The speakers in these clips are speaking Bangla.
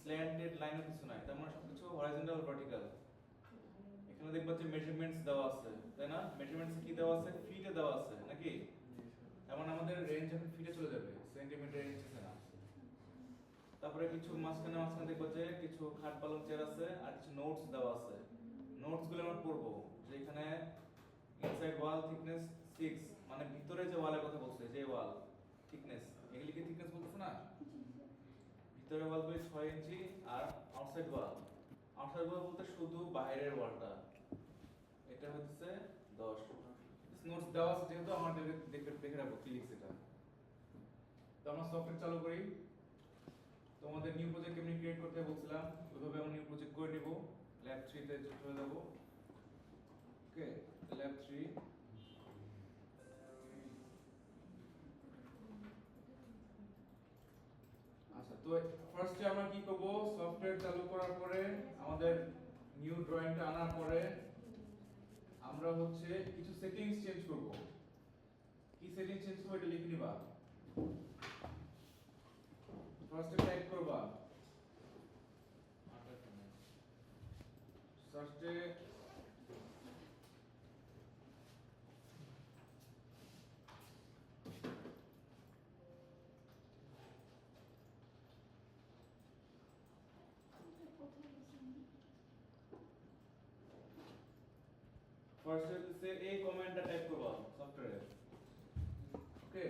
স্ল্যান্টেড লাইনের কিছু নাই, তার মানে সবকিছু হরাইজন্টাল ভার্টিক্যাল। এখানে দেখবা যে মেজারমেন্টস দেওয়া আছে, তাই না? মেজারমেন্টস কি দেওয়া আছে? ফিটে দেওয়া আছে নাকি? এমন আমাদের রেঞ্জ এখন ফিটে চলে যাবে, সেন্টিমিটার ইঞ্চেসে না। তারপরে কিছু মাঝখানে মাঝখানে দেখবা যে কিছু খাট পালং চেয়ার আছে আর কিছু নোটস দেওয়া আছে। নোটস গুলো আমরা পড়বো যে এখানে ইনসাইড ওয়াল থিকনেস 6, মানে ভিতরে যে ওয়ালের কথা বলছে, যে ওয়াল থিকনেস, এগুলি কি থিকনেস বলতেছে না? ভিতরে ওয়াল বলে 6 ইঞ্চি, আর আউটসাইড ওয়াল, আউটসাইড ওয়াল বলতে শুধু বাইরের ওয়ালটা, এটা হচ্ছে 10। নোটস দেওয়া আছে যেহেতু আমাদের দেখে রাখবো কি লিখছে এটা। তো আমরা সফটওয়্যার চালু করি। তোমাদের নিউ প্রজেক্ট কেমনি ক্রিয়েট করতে বলছিলাম, ওইভাবে আমরা নিউ প্রজেক্ট করে নিব। ল্যাব 3 তে চলে যাব। ওকে, ল্যাব 3। আচ্ছা, তো ফার্স্টে আমরা কি করব? সফটওয়্যার চালু করার পরে আমাদের নিউ ড্রয়িংটা আনার পরে আমরা হচ্ছে কিছু সেটিংস চেঞ্জ করব। কি সেটিংস চেঞ্জ করব এটা লিখে নিবা। ফার্স্টে টাইপ করবা, ফার্স্টে ফার্স্টে এই কমান্ডটা টাইপ করবা সফটওয়্যারে। ওকে,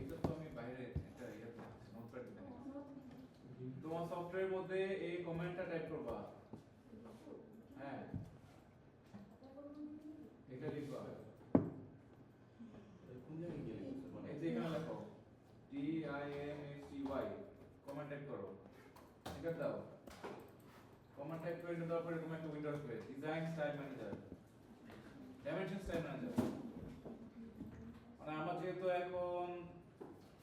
এটা তো আমি বাইরে এটা ইয়াতে নোটপ্যাড দিতে নেই। তোমার সফটওয়্যারের মধ্যে এই কমান্ডটা টাইপ করবা। হ্যাঁ, এটা লিখবা। কোন জায়গায় গেলে মানে এই যে এখানে লেখো DIMHTY, কমান্ড টাইপ করো, এটা দাও। কমান্ড টাইপ করে দেওয়ার পরে এরকম একটা উইন্ডো আসবে, design style manager, dimension style manager. মানে আমরা যেহেতু এখন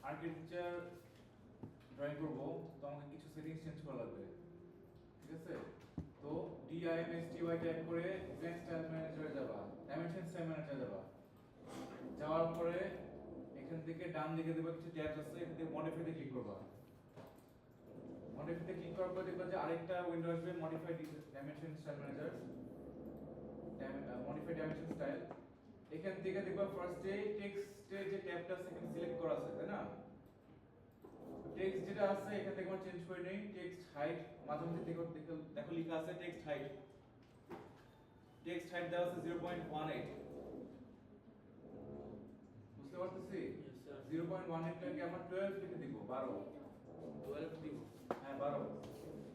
আর্কিটেকচার ড্রয়িং করব, তো আমাকে কিছু সেটিংস চেঞ্জ করা লাগবে, ঠিক আছে? তো DIMHTY টাইপ করে ডিজাইন স্টাইল ম্যানেজারে যাবা, ডাইমেনশন স্টাইল ম্যানেজারে যাবা। যাওয়ার পরে এখান থেকে ডান দিকে দেখবা কিছু ট্যাবস আছে, এখান থেকে মডিফাইতে ক্লিক করবা। মডিফাইতে ক্লিক করার পর দেখবা যে আরেকটা উইন্ডো আসবে, modify dimension style manager, modify dimension style. এখান থেকে দেখবা ফার্স্টে টেক্সটে যে ট্যাবটা আছে এখানে সিলেক্ট করা আছে, তাই না? টেক্সট যেটা আছে এখান থেকে আমরা চেঞ্জ করে নেই, টেক্সট হাইট। মাঝে মাঝে দেখো লেখা আছে টেক্সট হাইট। টেক্সট হাইট দেওয়া আছে 0.18, বুঝতে পারতেছি? 0.18 টাকে আমরা 12 লিখে দিব, 12 দিব। হ্যাঁ, 12।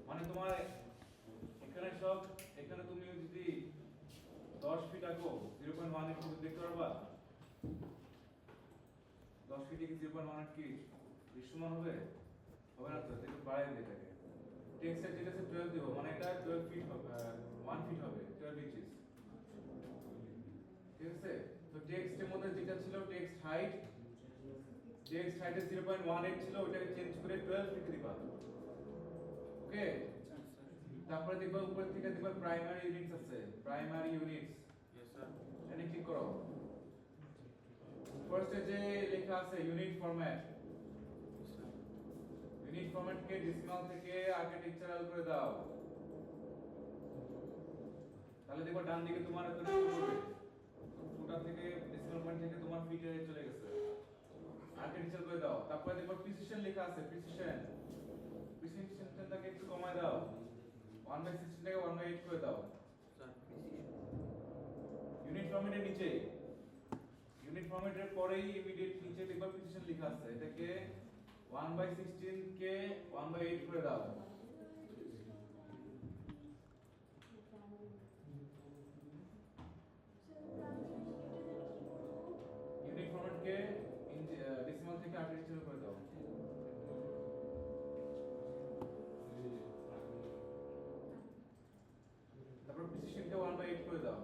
মানে তোমার এখানে সব, এখানে তুমি যদি 10 ফিট আঁকো 0.18 ফিট দেখতে পারবা? 10 ফিটে কি 0.18 কি দৃশ্যমান হবে? হবে না তো, একটু বাড়াই দিতে থাকে। টেক্সট যেটা আছে 12 দিব, মানে এটা 12 ফিট হবে, 1 ফিট হবে, 12 ইঞ্চিস। ঠিক আছে? তো টেক্সটের মধ্যে যেটা ছিল টেক্সট হাইট, টেক্সট হাইটে 0.18 ছিল, ওটাকে চেঞ্জ করে 12 লিখে দিবা। ওকে, তারপরে দেখবা উপর থেকে দেখবা প্রাইমারি ইউনিটস আছে, প্রাইমারি ইউনিটস। यस सर এখানে ক্লিক করো। ফার্স্টে যে লেখা আছে ইউনিট ফরম্যাট, ইউনিট ফরম্যাটকে ডেসিমাল থেকে আর্কিটেকচারাল করে দাও। তাহলে দেখো ডান দিকে তোমার একটা শুরু হবে, ফুটার থেকে ডেসিমাল পয়েন্ট থেকে তোমার ফিটে চলে গেছে। আর্কিটেকচার করে দাও। তারপরে দেখো প্রিসিশন লেখা আছে, প্রিসিশন, প্রিসিশনটাকে একটু কমায় দাও, 1/16 টাকে 1/8 করে দাও। सर ইউনিট ফরম্যাটের নিচে, ইউনিট ফরম্যাটের পরেই ইমিডিয়েট নিচে দেখবা প্রিসিশন লেখা আছে, এটাকে 1/16 কে 1/8 করে দাও। ইউনিট ফরম্যাটকে ডেসিমাল থেকে আর্কিটেকচার করে দাও। তারপর প্রিসিশনকে 1/8 করে দাও।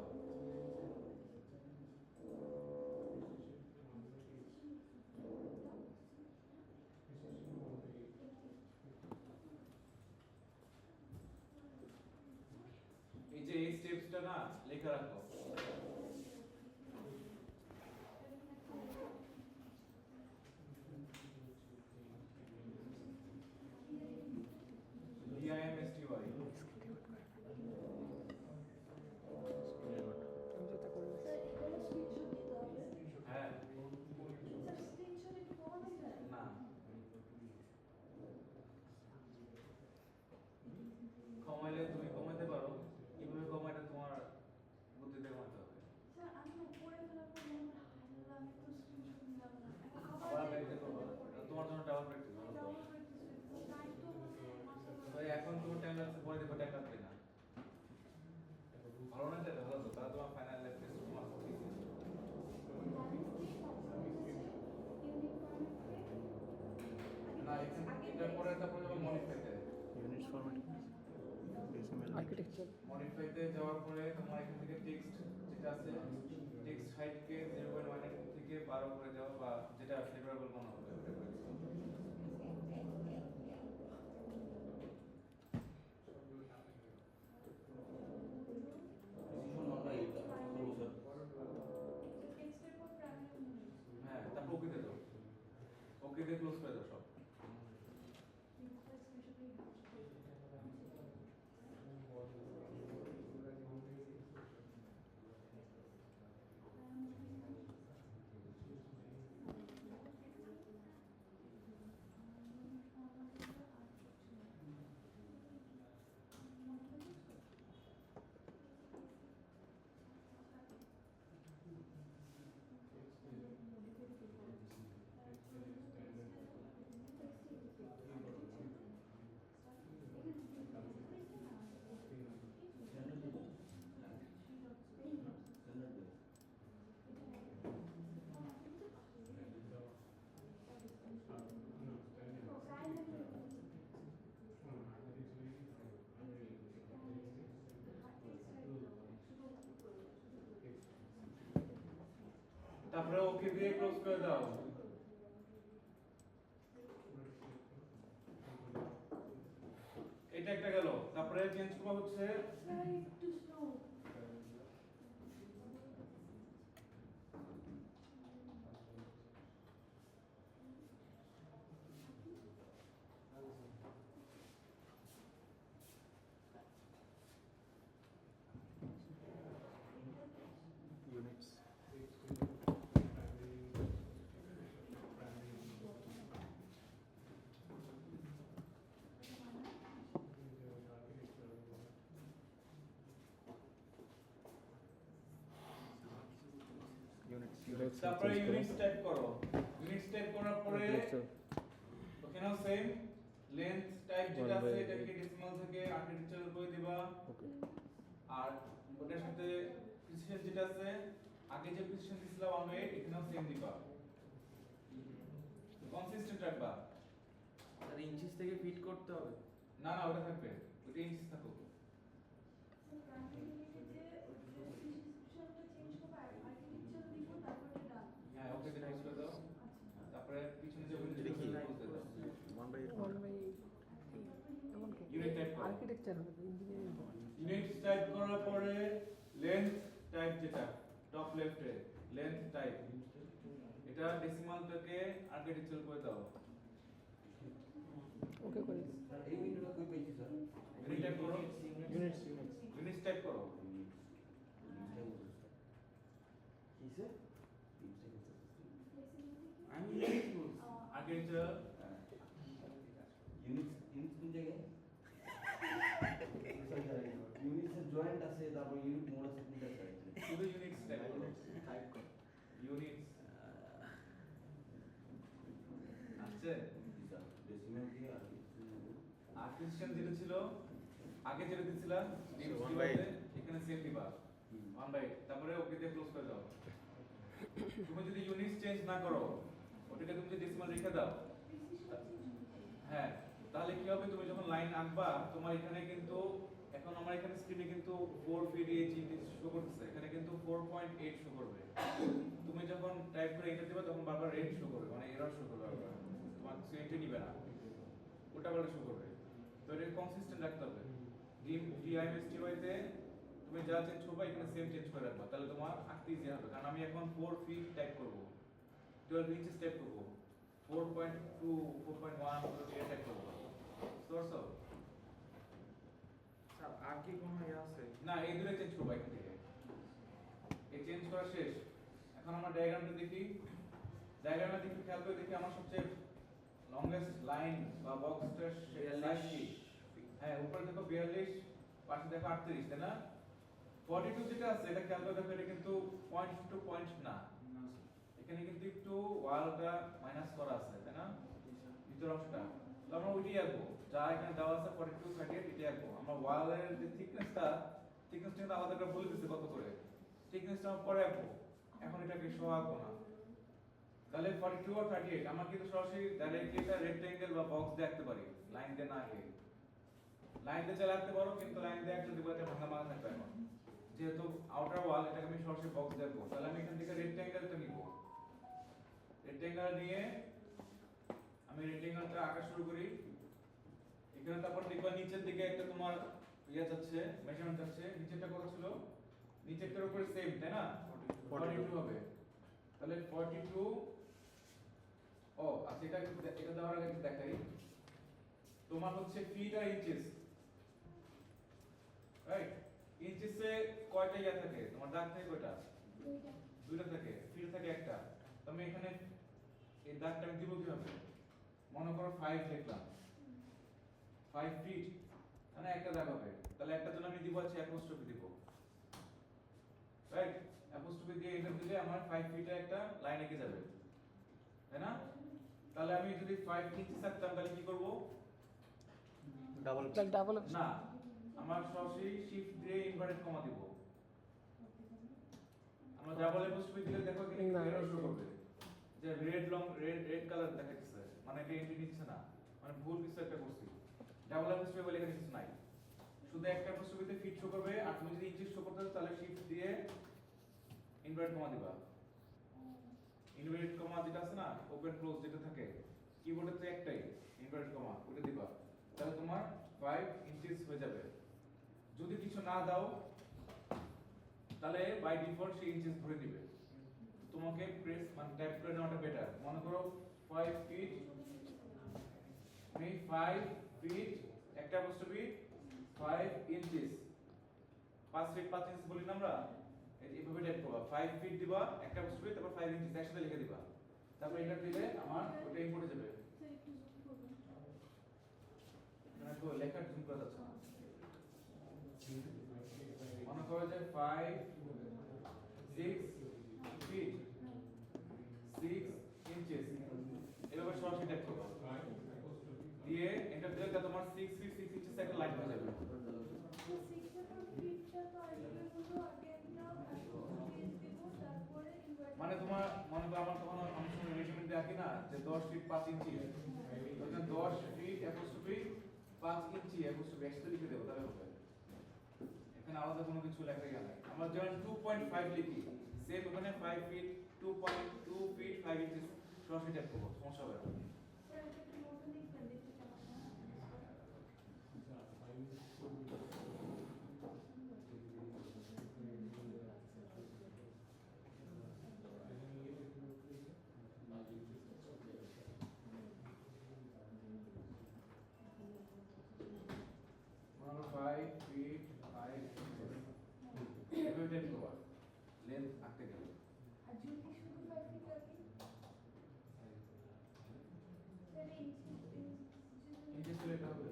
এটার পরে তারপরে যাবো মডিফাইতে। ইউনিটস ফরম্যাট আর্কিটেকচার মডিফাইতে যাওয়ার পরে তোমার এখান থেকে টেক্সট যেটা আছে টেক্সট হাইটকে 0.1 থেকে 12 করে দেওয়া বা যেটা ফেভারেবল মনে হবে ওটা করে দিও। হ্যাঁ তারপর ওকে দিয়ে দাও, ওকে দিয়ে ক্লোজ করে দাও সব। তারপরে ওকে দিয়ে ক্লোজ করে দাও। এটা একটা গেল, তারপরে চেঞ্জ করা হচ্ছে ইউনিটস তারপরে ইউনিটস টাইপ করো। ইউনিটস টাইপ করার পরে ওখানেও সেম লেন্থ টাইপ যেটা আছে এটাকে ডেসিমাল থেকে আর্কিটেকচার করে দিবা। ওকে আর ওটার সাথে প্রিসিশন যেটা আছে আগে যে প্রিসিশন দিছিলাম 1/8 এখানেও সেম দিবা। কনসিস্টেন্ট রাখবা। আর ইঞ্চিস থেকে ফিট করতে হবে। না না ওটা থাকবে, ওটা ইঞ্চ থাকুক। হ্যাঁ ওকে দিয়ে ক্লোজ করে দাও। তারপরে পিছনে যে উইন্ডো দেখি। ক্লোজ করে দাও। 1/8 এমন কি ইউনিট টাইপ করো। আর্কিটেকচার হবে ইঞ্জিনিয়ারিং হবে ইউনিট টাইপ করার পরে লেন্থ টাইপ যেটা টপ লেফটে লেন্থ টাইপ এটা ডেসিমাল থেকে আর্কিটেকচার করে দাও। ওকে করে এই উইন্ডোটা কই পেয়েছি স্যার? ইউনিট টাইপ করো। ইউনিটস ইউনিট টাইপ করো। কিসে? আমি আর্কিটেকচার ইউনিটস কোন জায়গায়? ইউনিটসের জয়েন্ট আছে, তারপর ইউনিট মোড আছে কোনটা স্যার? শুধু ইউনিটস টাইপ করো। টাইপ কর। ইউনিটস আছে ডেসিমাল দিয়ে আর আর্টিফিশিয়াল যেটা ছিল আগে যেটা দিছিলাম So, 1/8 এখানে সেম দিবা 1/8 তারপরে ওকে দিয়ে ক্লোজ করে দাও। তুমি যদি ইউনিটস চেঞ্জ না করো ওটাকে তুমি যদি ডেসিমাল রেখে দাও হ্যাঁ তাহলে কি হবে, তুমি যখন লাইন আঁকবা তোমার এখানে কিন্তু এখন আমার এখানে স্ক্রিনে কিন্তু 4 ফিট 8 ইঞ্চি শো করতেছে, এখানে কিন্তু 4.8 শো করবে। তুমি যখন টাইপ করে এন্টার দিবা তখন বারবার রেড শো করবে, মানে এরর শো করবে, বারবার তোমার কিছু এন্ট্রি নিবে না, ওটা বলে শো করবে। তো এটা কনসিস্টেন্ট রাখতে হবে। ডিআইএমএসটিওয়াই তে তুমি যা চেঞ্জ করবে এখানে সেম চেঞ্জ করে রাখবা, তাহলে তোমার আঁকতে ইজি হবে। কারণ আমি এখন 4 ফিট টাইপ করব, 12 ইঞ্চি টাইপ করব, 4.2 4.1 এটা টাইপ করব। বুঝতে পারছো? স্যার আর কি কোনো ইয়ে আছে? না এই দুটো চেঞ্জ করবো এখান থেকে, এই চেঞ্জ করা শেষ। এখন আমরা ডায়াগ্রামটা দেখি, ডায়াগ্রামটা দেখি খেয়াল করে দেখি আমার সবচেয়ে লংগেস্ট লাইন বা বক্সটার সাইজ কি। হ্যাঁ উপরে দেখো 42, পাশে দেখো 38, তাই না? 42 যেটা আছে এটা খেয়াল করে দেখো, এটা কিন্তু পয়েন্ট টু পয়েন্ট না, এখানে কিন্তু একটু ওয়ালটা মাইনাস করা আছে, তাই না? ভিতর অংশটা তো আমরা ওইটাই আঁকবো, যা এখানে দেওয়া আছে 42 38 এটাই আঁকবো। আমরা ওয়ালের যে থিকনেসটা কিন্তু আলাদা করে বলে দিতে কত করে, থিকনেসটা আমরা পরে আঁকবো, এখন এটাকে সহ আঁকবো না। তাহলে 42 আর 38 আমরা কিন্তু সরাসরি ডাইরেক্টলি এটা রেক্টেঙ্গেল বা বক্স দিয়ে আঁকতে পারি, লাইন দিয়ে না আঁকে। লাইন দিয়ে চালা আঁকতে পারো, কিন্তু লাইন দিয়ে আঁকলে দেখো এটা ভাঙা ভাঙা থাকবে এখন। যেহেতু আউটার ওয়াল, এটাকে আমি সরাসরি বক্স দিয়ে আঁকবো, তাহলে আমি এখান থেকে রেক্টেঙ্গেলটা নিব। রেক্টেঙ্গেল নিয়ে আমি রেক্টেঙ্গেলটা আঁকা শুরু করি। এখানে তারপর দেখবা নিচের দিকে একটা তোমার ইয়া যাচ্ছে, মেজারমেন্ট যাচ্ছে। নিচেরটা কত ছিল? নিচেরটার উপরে সেম, তাই না? 42 হবে। তাহলে 42, ও আচ্ছা, এটা দেওয়ার আগে একটু দেখাই। তোমার হচ্ছে ফিট আর ইঞ্চেস, রাইট? ইঞ্চেসে কয়টা ইয়া থাকে? তোমার দাগ থাকে কয়টা? দুইটা থাকে। ফিট থাকে একটা। তুমি এখানে এই দাগটা আমি দিব কিভাবে? মনে করো 5 লিখলাম, 5 ফিট, মানে একটা দাগ হবে। তাহলে একটা জন্য আমি দিব আছে অ্যাপোস্ট্রফি দিব, রাইট? অ্যাপোস্ট্রফি দিয়ে এন্টার দিলে আমার 5 ফিটে একটা লাইন এঁকে যাবে, তাই না? তাহলে আমি যদি 5 ইঞ্চি থাকতাম তাহলে কি করব? Double Like double up. না, আমার সরাসরি শিফট দিয়ে ইনভার্টেড কমা দিব। আমরা ডাবল অ্যাপোস্ট্রফি দিলে দেখো কি না, এরর শো করবে, যে রেড কালার দেখাচ্ছে, মানে এটা এন্ট্রি নিচ্ছে না, মানে ভুল কিছু একটা করছি। ডাবল অ্যাপোস্ট্রফি বলে এখানে কিছু নাই, শুধু একটা অ্যাপোস্ট্রফিতে ফিট শো করবে। আর তুমি যদি ইঞ্চি শো করতে চাও তাহলে শিফট দিয়ে ইনভার্ট কমা দিবা। ইনভার্টেড কমা যেটা আছে না, ওপেন ক্লোজ যেটা থাকে কিবোর্ডে, তো একটাই ইনভার্টেড কমা, ওটা দিবা। তাহলে তোমার 5 ইঞ্চিস হয়ে যাবে। যদি কিছু না দাও তাহলে বাই ডিফল্ট সেই ইঞ্চিস ধরে দিবে। তোমাকে প্রেস মানে টাইপ করে নেওয়াটা বেটার। মনে করো 5 ফিট, আমি 5 ফিট একটা অ্যাপোস্ট্রফি 5 ইঞ্চিস, 5 ফিট 5 ইঞ্চিস বলি না আমরা, এইভাবে টাইপ করবা। 5 ফিট দিবা একটা অ্যাপোস্ট্রফি, তারপর 5 ইঞ্চিস একসাথে লিখে দিবা। তারপর এন্টার দিলে আমার ওটা ইম্পোর্টে যাবে। না তো লেখার জুম করা যাচ্ছে না। মনে করো যে 5 6 ফিট 6 ইঞ্চিস, এভাবে সরাসরি টাইপ করবা। দিয়ে এন্টার দিলে তা তোমার 6 ফিট 6 ইঞ্চিস একটা লাইন হয়ে যাবে। মানে তোমার মনে করো আমার তখন আমি সময় মেজারমেন্ট দিয়ে আঁকি না যে 10 ফিট 5 ইঞ্চি, ওখানে 10 ফিট অ্যাপোস্ট্রফি 5 ইঞ্চি অ্যাপোস্ট্রফি একসাথে লিখে দেবো, তাহলে হবে। এখানে আলাদা কোনো কিছু লেখাই নাই। আমরা যেমন 2.5 লিখি, সেম ওখানে 5 ফিট 2.2 ফিট 5 ইঞ্চি সরাসরি টাইপ করবো, সমস্যা হবে না। মনে করো 5 ফিট 5 ইঞ্চিস, এভাবে টাইপ করবা লেন্থ আঁকতে গেলে। ইঞ্চিস হলে এটা হবে।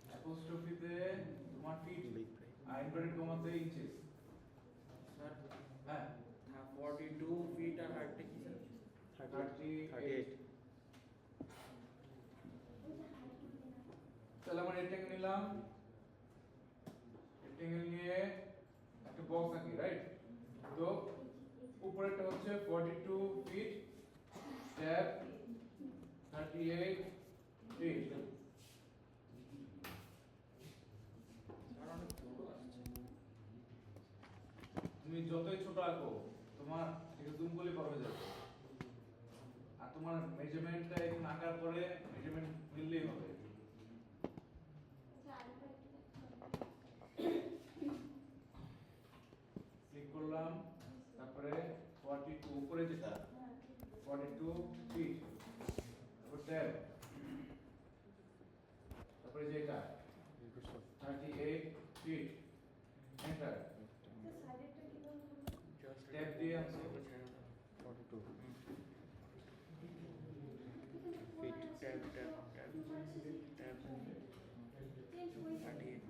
অ্যাপোস্ট্রফিতে তোমার ফিট আর ইনভার্টেড কমাতে ইঞ্চিস। স্যার হ্যাঁ 42 ফিট আর হাইটটা কি স্যার? 38। তাহলে আমরা রেক্টেঙ্গেল নিলাম, রেক্টেঙ্গেল নিয়ে একটা বক্স আঁকি, রাইট? তো উপরেরটা হচ্ছে 42 ফিট ট্যাব 38 ফিট। স্যার অনেক ছোট আসছে। তুমি যতই ছোট আঁকো তোমার এটা জুম করলে বড় হয়ে যাবে। আর তোমার মেজারমেন্টটা এখানে আঁকার পরে মেজারমেন্ট মিললেই হবে। ক্লিক করলাম, তারপরে 42 উপরে যেটা 42 ফিট, তারপর ট্যাব, তারপরে যেটা 38 ফিট, এন্টার। জাস্ট ট্যাব দিয়ে আছে 42 feet tab tab tab tab 38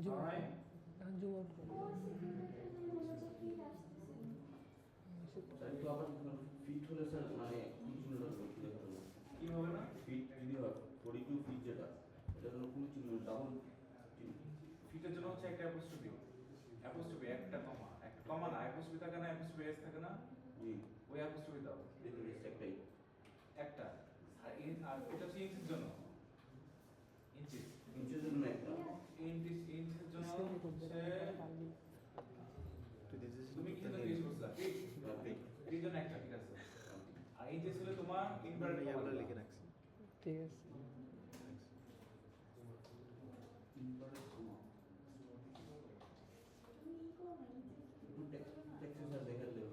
Zoom out. Alright. Zoom out. Sir একটু আবার ফিট হলে স্যার মানে কি চিহ্ন রাখবো একটু দেখাবেন না? কি হবে না? ফিট যদি হয় 42 ফিট যেটা, এটা জন্য কোন চিহ্ন? ডাবল ফিটের জন্য হচ্ছে অ্যাপোস্ট্রফি একটা কমা না অ্যাপোস্ট্রফি থাকে না অ্যাপোস্ট্রফি এস থাকে না জি ওই অ্যাপোস্ট্রফি দাও এখানে একটাই একটা আর আর এটা হচ্ছে ইঞ্চির জন্য ইঞ্চি ইঞ্চের জন্য একটা ইঞ্চের জন্য সেমি করবে হচ্ছে পারবি তুমি কি জন্য জিজ্ঞেস করছিলা এই জন্য একটা ঠিক আছে আর ইঞ্চি ছিল তোমার ইনভার্টেড ইয়াগুলো লিখে রাখছি ঠিক আছে টেক্সাস দেখার লেগে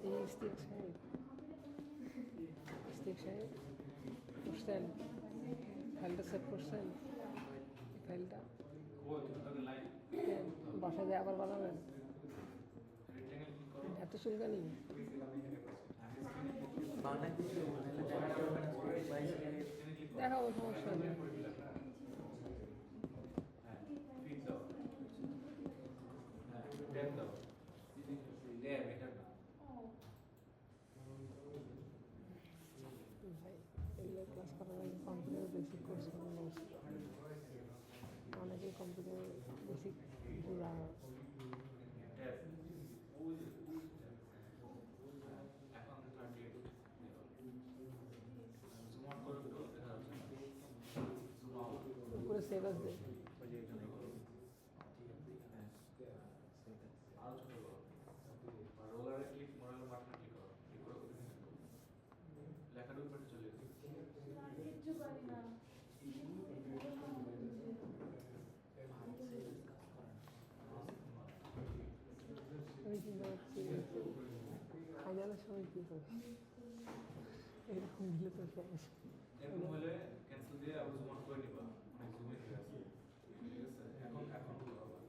এই স্টিক সাহেব করছেন ফাইলটা সেভ করছেন ফাইলটা ওই তুমি লাইন বাসায় দিয়ে আবার বানাবেন রেক্টেঙ্গেল ক্লিক করো এত চুলকানি দেখাবো সমস্যা নেই ফিট দাও ট্যাপ দাও ট্যাপ এটা না ভাই এগুলো ক্লাস করার আগে কম্পিউটার বেসিক কোর্স করানো উচিত অনেকেই কম্পিউটার বেসিক পুরা ট্যাপ এখন 38 জুম আউট করো তো দেখা যাচ্ছে না জুম আউট উপরে সেভ আস দে ওই যে এখানে আরো ছোট করো রোলারে ক্লিক মোড়ালে বাটনে ক্লিক করো লেখাটা উপরে চলে যাবে আমি চিন্তা করছি ফাইনালের সময় কী করবো এরকম দিলে তো শেষ এরকম হলে ক্যান্সেল দিয়ে আবার জুম আউট করে নিবা অনেক জুমে হয়ে আছে ঠিক আছে এখন করো আবার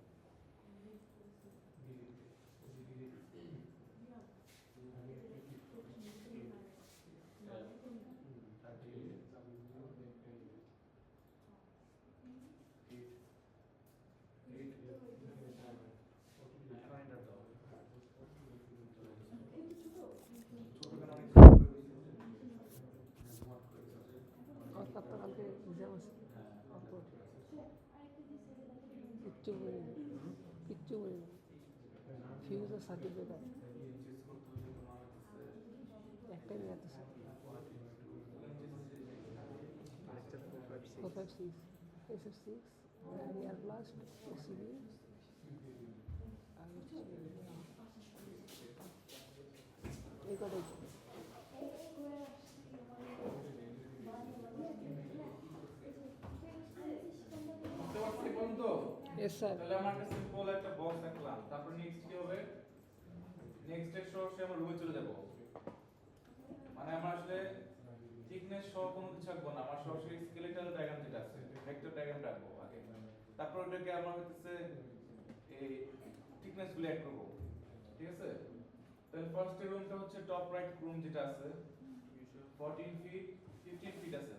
আমার তারপর কালকে এক্সাম আছে অঙ্ক। কিচ্ছু বলিনি কিচ্ছু বলিনি ফিউজের সার্কিট ব্রেকার একটাই নিয়ে আসতেছে 456 SF6 এয়ার ব্লাস্ট OCD আর হচ্ছে এই কটাই এস স্যার তাহলে আমরা একটা সিম্পল একটা বক্স আঁকলাম তারপর নেক্সট কি হবে নেক্সট এর সরাসরি আমরা রুমে চলে যাব মানে আমরা আসলে থিকনেস সহ কোনো কিছু আঁকবো না আমরা সরাসরি স্কেলেটাল ডায়াগ্রাম যেটা আছে ভেক্টর ডায়াগ্রাম আঁকবো আগে তারপর ওটাকে আমরা হচ্ছে এই থিকনেস গুলো অ্যাড করব ঠিক আছে তাহলে ফার্স্ট এর রুমটা হচ্ছে টপ রাইট রুম যেটা আছে 14 ফিট 15 ফিট আছে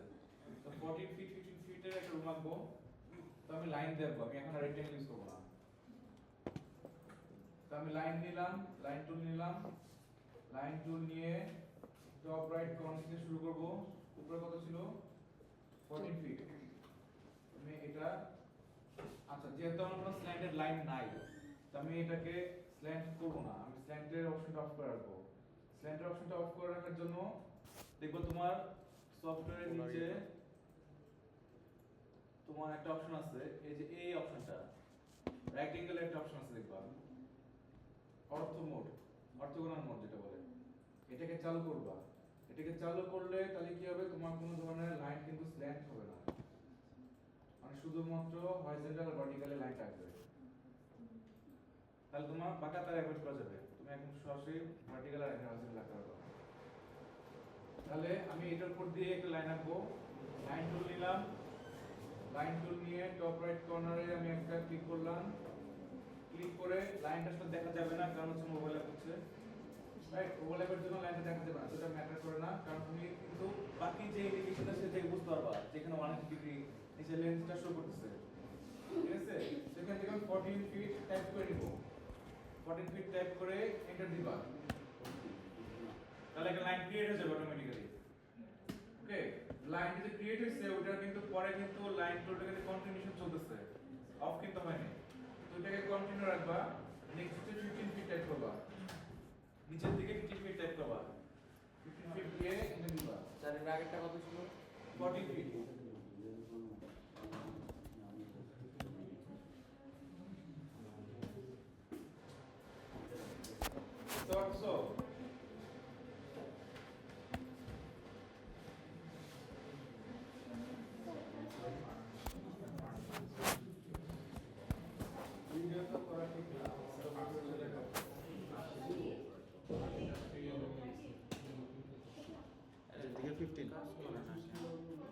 তো 14 ফিট 15 ফিটের একটা রুম আঁকবো তো আমি লাইন দেব আমি এখন আর রেক্টেঙ্গেল ইউজ করব না তো আমি লাইন নিলাম লাইন টুল নিলাম লাইন টুল নিয়ে টপ রাইট কর্নার থেকে শুরু করব উপরে কত ছিল 14 ফিট আমি এটা আচ্ছা যেহেতু আমার কোনো স্ল্যান্টেড লাইন নাই তো আমি এটাকে স্ল্যান্ট করব না আমি স্ল্যান্টের অপশনটা অফ করে রাখবো স্ল্যান্টের অপশনটা অফ করে রাখার জন্য দেখো তোমার সফটওয়্যারের নিচে তোমার একটা অপশন আছে এই যে এই অপশনটা রাইট অ্যাঙ্গেল একটা অপশন আছে দেখবা অর্থ মোড অর্থোগোনাল মোড যেটা বলে এটাকে চালু করবা এটাকে চালু করলে তাহলে কি হবে তোমার কোনো ধরনের লাইন কিন্তু স্ল্যান্ট হবে না মানে শুধুমাত্র হরিজন্টাল আর ভার্টিক্যালি লাইন থাকবে তাহলে তোমার বাঁকা তার অ্যাভয়েড করা যাবে তুমি এখন সরাসরি ভার্টিক্যাল আর হরিজন্টাল আঁকতে পারবে তাহলে আমি এটার উপর দিয়ে একটা লাইন আঁকবো লাইন টুল নিলাম লাইন টুল নিয়ে টপ রাইট কর্নারে আমি একটা ক্লিক করলাম, ক্লিক করে লাইনটা আসলে দেখা যাবে না কারণ হচ্ছে ওভারল্যাপ হচ্ছে, রাইট? ওভারল্যাপের জন্য লাইনটা দেখা যাবে না, সেটা ম্যাটার করে না, কারণ তুমি কিন্তু বাকি যে ইন্ডিকেশন আছে সেটা বুঝতে পারবা যেখানে 180 ডিগ্রি নিচে লেন্সটা শো করতেছে, ঠিক আছে? সেখান থেকে আমি 14 ফিট টাইপ করে নিব, 14 ফিট টাইপ করে এন্টার দিবা, তাহলে একটা লাইন ক্রিয়েট হয়ে যাবে অটোমেটিক্যালি। ওকে, লাইন যে ক্রিয়েট হয়েছে ওটা কিন্তু পরে কিন্তু লাইন টুলটা কিন্তু কন্টিনিউশন চলতেছে, অফ কিন্তু হয়নি, তো এটাকে কন্টিনিউ রাখবা। নেক্সট 15 ফিট টাইপ করবা, নিচের দিকে 15 ফিট টাইপ করবা, 15 ফিট দিয়ে এন্টার দিবা। স্যার এর আগেরটা কত ছিল? 40 ফিট। So ভিডিও তো করা ঠিক না, নিচের দিকে 15, কাজ করে না কেন?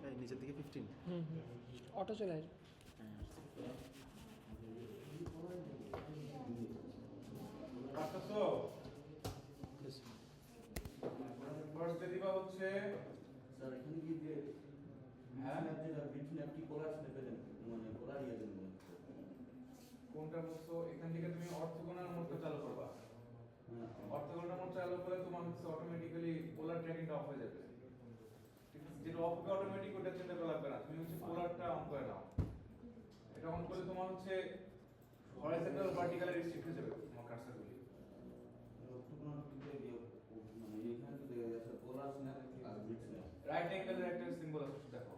এই নিচের দিকে 15। অটো চলে আসবে। পারতেছো? ফার্স্ট দিবা হচ্ছে স্যার এখানে কি যে হ্যাঁ যেটা বিটম্যাপ কি কলার স্ন্যাপের মানে কলার ইয়ে দেন কোনটা বলছো, এখান থেকে তুমি অর্থগোনাল মোডটা চালু করবা। অর্থগোনাল মোড চালু করলে তোমার হচ্ছে অটোমেটিক্যালি পোলার ট্র্যাকিংটা অফ হয়ে যাবে, ঠিক আছে? যেটা অফ হবে অটোমেটিক, ওটা চিন্তা করা লাগবে না, তুমি হচ্ছে পোলারটা অন করে নাও। এটা অন করলে তোমার হচ্ছে হরাইজন্টাল ভার্টিক্যালি রেস্ট্রিক্ট হয়ে যাবে তোমার কার্সারগুলি। অর্থোগোনাল দিকে মানে এখানে তো দেখা যাচ্ছে কলার স্ন্যাপ আর বিট স্ন্যাপ। রাইট অ্যাঙ্গেলের একটা সিম্বল আছে, দেখো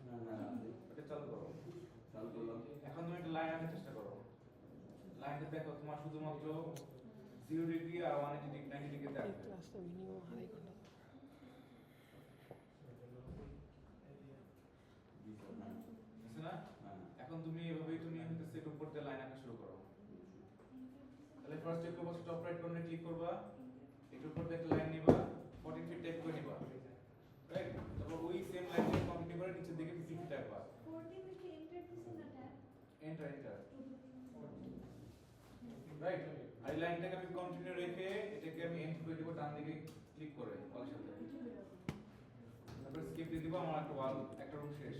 হ্যাঁ এটা চালু করো। চালু করলাম। এখন তুমি একটা লাইন আনার চেষ্টা করো, লাইনটা দেখো তোমার শুধুমাত্র 0 ডিগ্রি আর 180 ডিগ্রি 90 ডিগ্রিতে এই আসবে, ক্লাসটা মিনিমাম আড়াই ঘন্টা। বুঝছো না? এখন তুমি এভাবেই তুমি হচ্ছে সেট উপর দিয়ে লাইন আঁকা শুরু করো। তাহলে ফার্স্ট স্টেপ করবা, টপ রাইট কর্নারে ক্লিক করবা, এটার উপর দিয়ে একটা লাইন নিবা, 14 ফিট টাইপ করে নিবা, রাইট? তারপর ওই সেম লাইনটা কন্টিনিউ করে নিচের দিকে 50 ফিট রাখবা, এন্টার এন্টার, রাইট? আর এই লাইনটাকে আমি কন্টিনিউ রেখে এটাকে আমি এন্ড করে দেব ডান দিকে ক্লিক করে ওয়ালের সাথে, তারপর স্কিপ দিয়ে দিব, আমার একটা ওয়াল একটা রুম শেষ।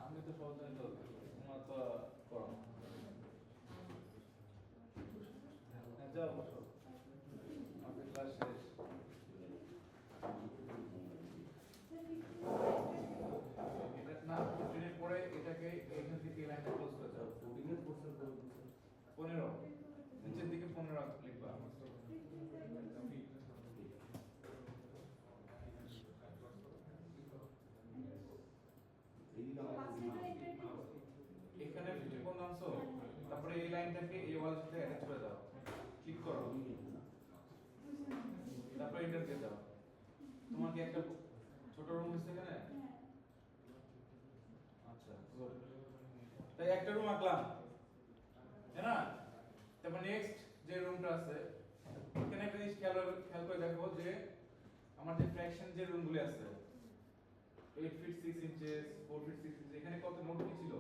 আমি তো সহজ জানি তো, তোমার তো করো না। হ্যাঁ, যাও বসো, আমাদের ক্লাস শেষ। এটা না 15 এর পরে এটাকে এইখান থেকে এই লাইনটা ক্লোজ করে দাও। 14 এর কোর্সের 15 নিচের দিকে 15 লিখবা। এখানে 50 কোণ আনছো, তারপরে এই লাইনটাকে এই ওয়ালের সাথে অ্যাটাচ করে দাও, ক্লিক করো, তারপরে এন্টার দিয়ে দাও। তোমার কি একটা ছোট রুম আছে এখানে? আচ্ছা, good। তাই একটা রুম আঁকলাম, তাই না? তারপর নেক্সট যে রুমটা আছে এখানে একটা জিনিস খেয়াল করে দেখো যে আমার যে ফ্র্যাকশন যে রুমগুলি আছে 8 ফিট 6 ইঞ্চেস 4 ফিট 6 ইঞ্চেস, এখানে কত মোট কি ছিল?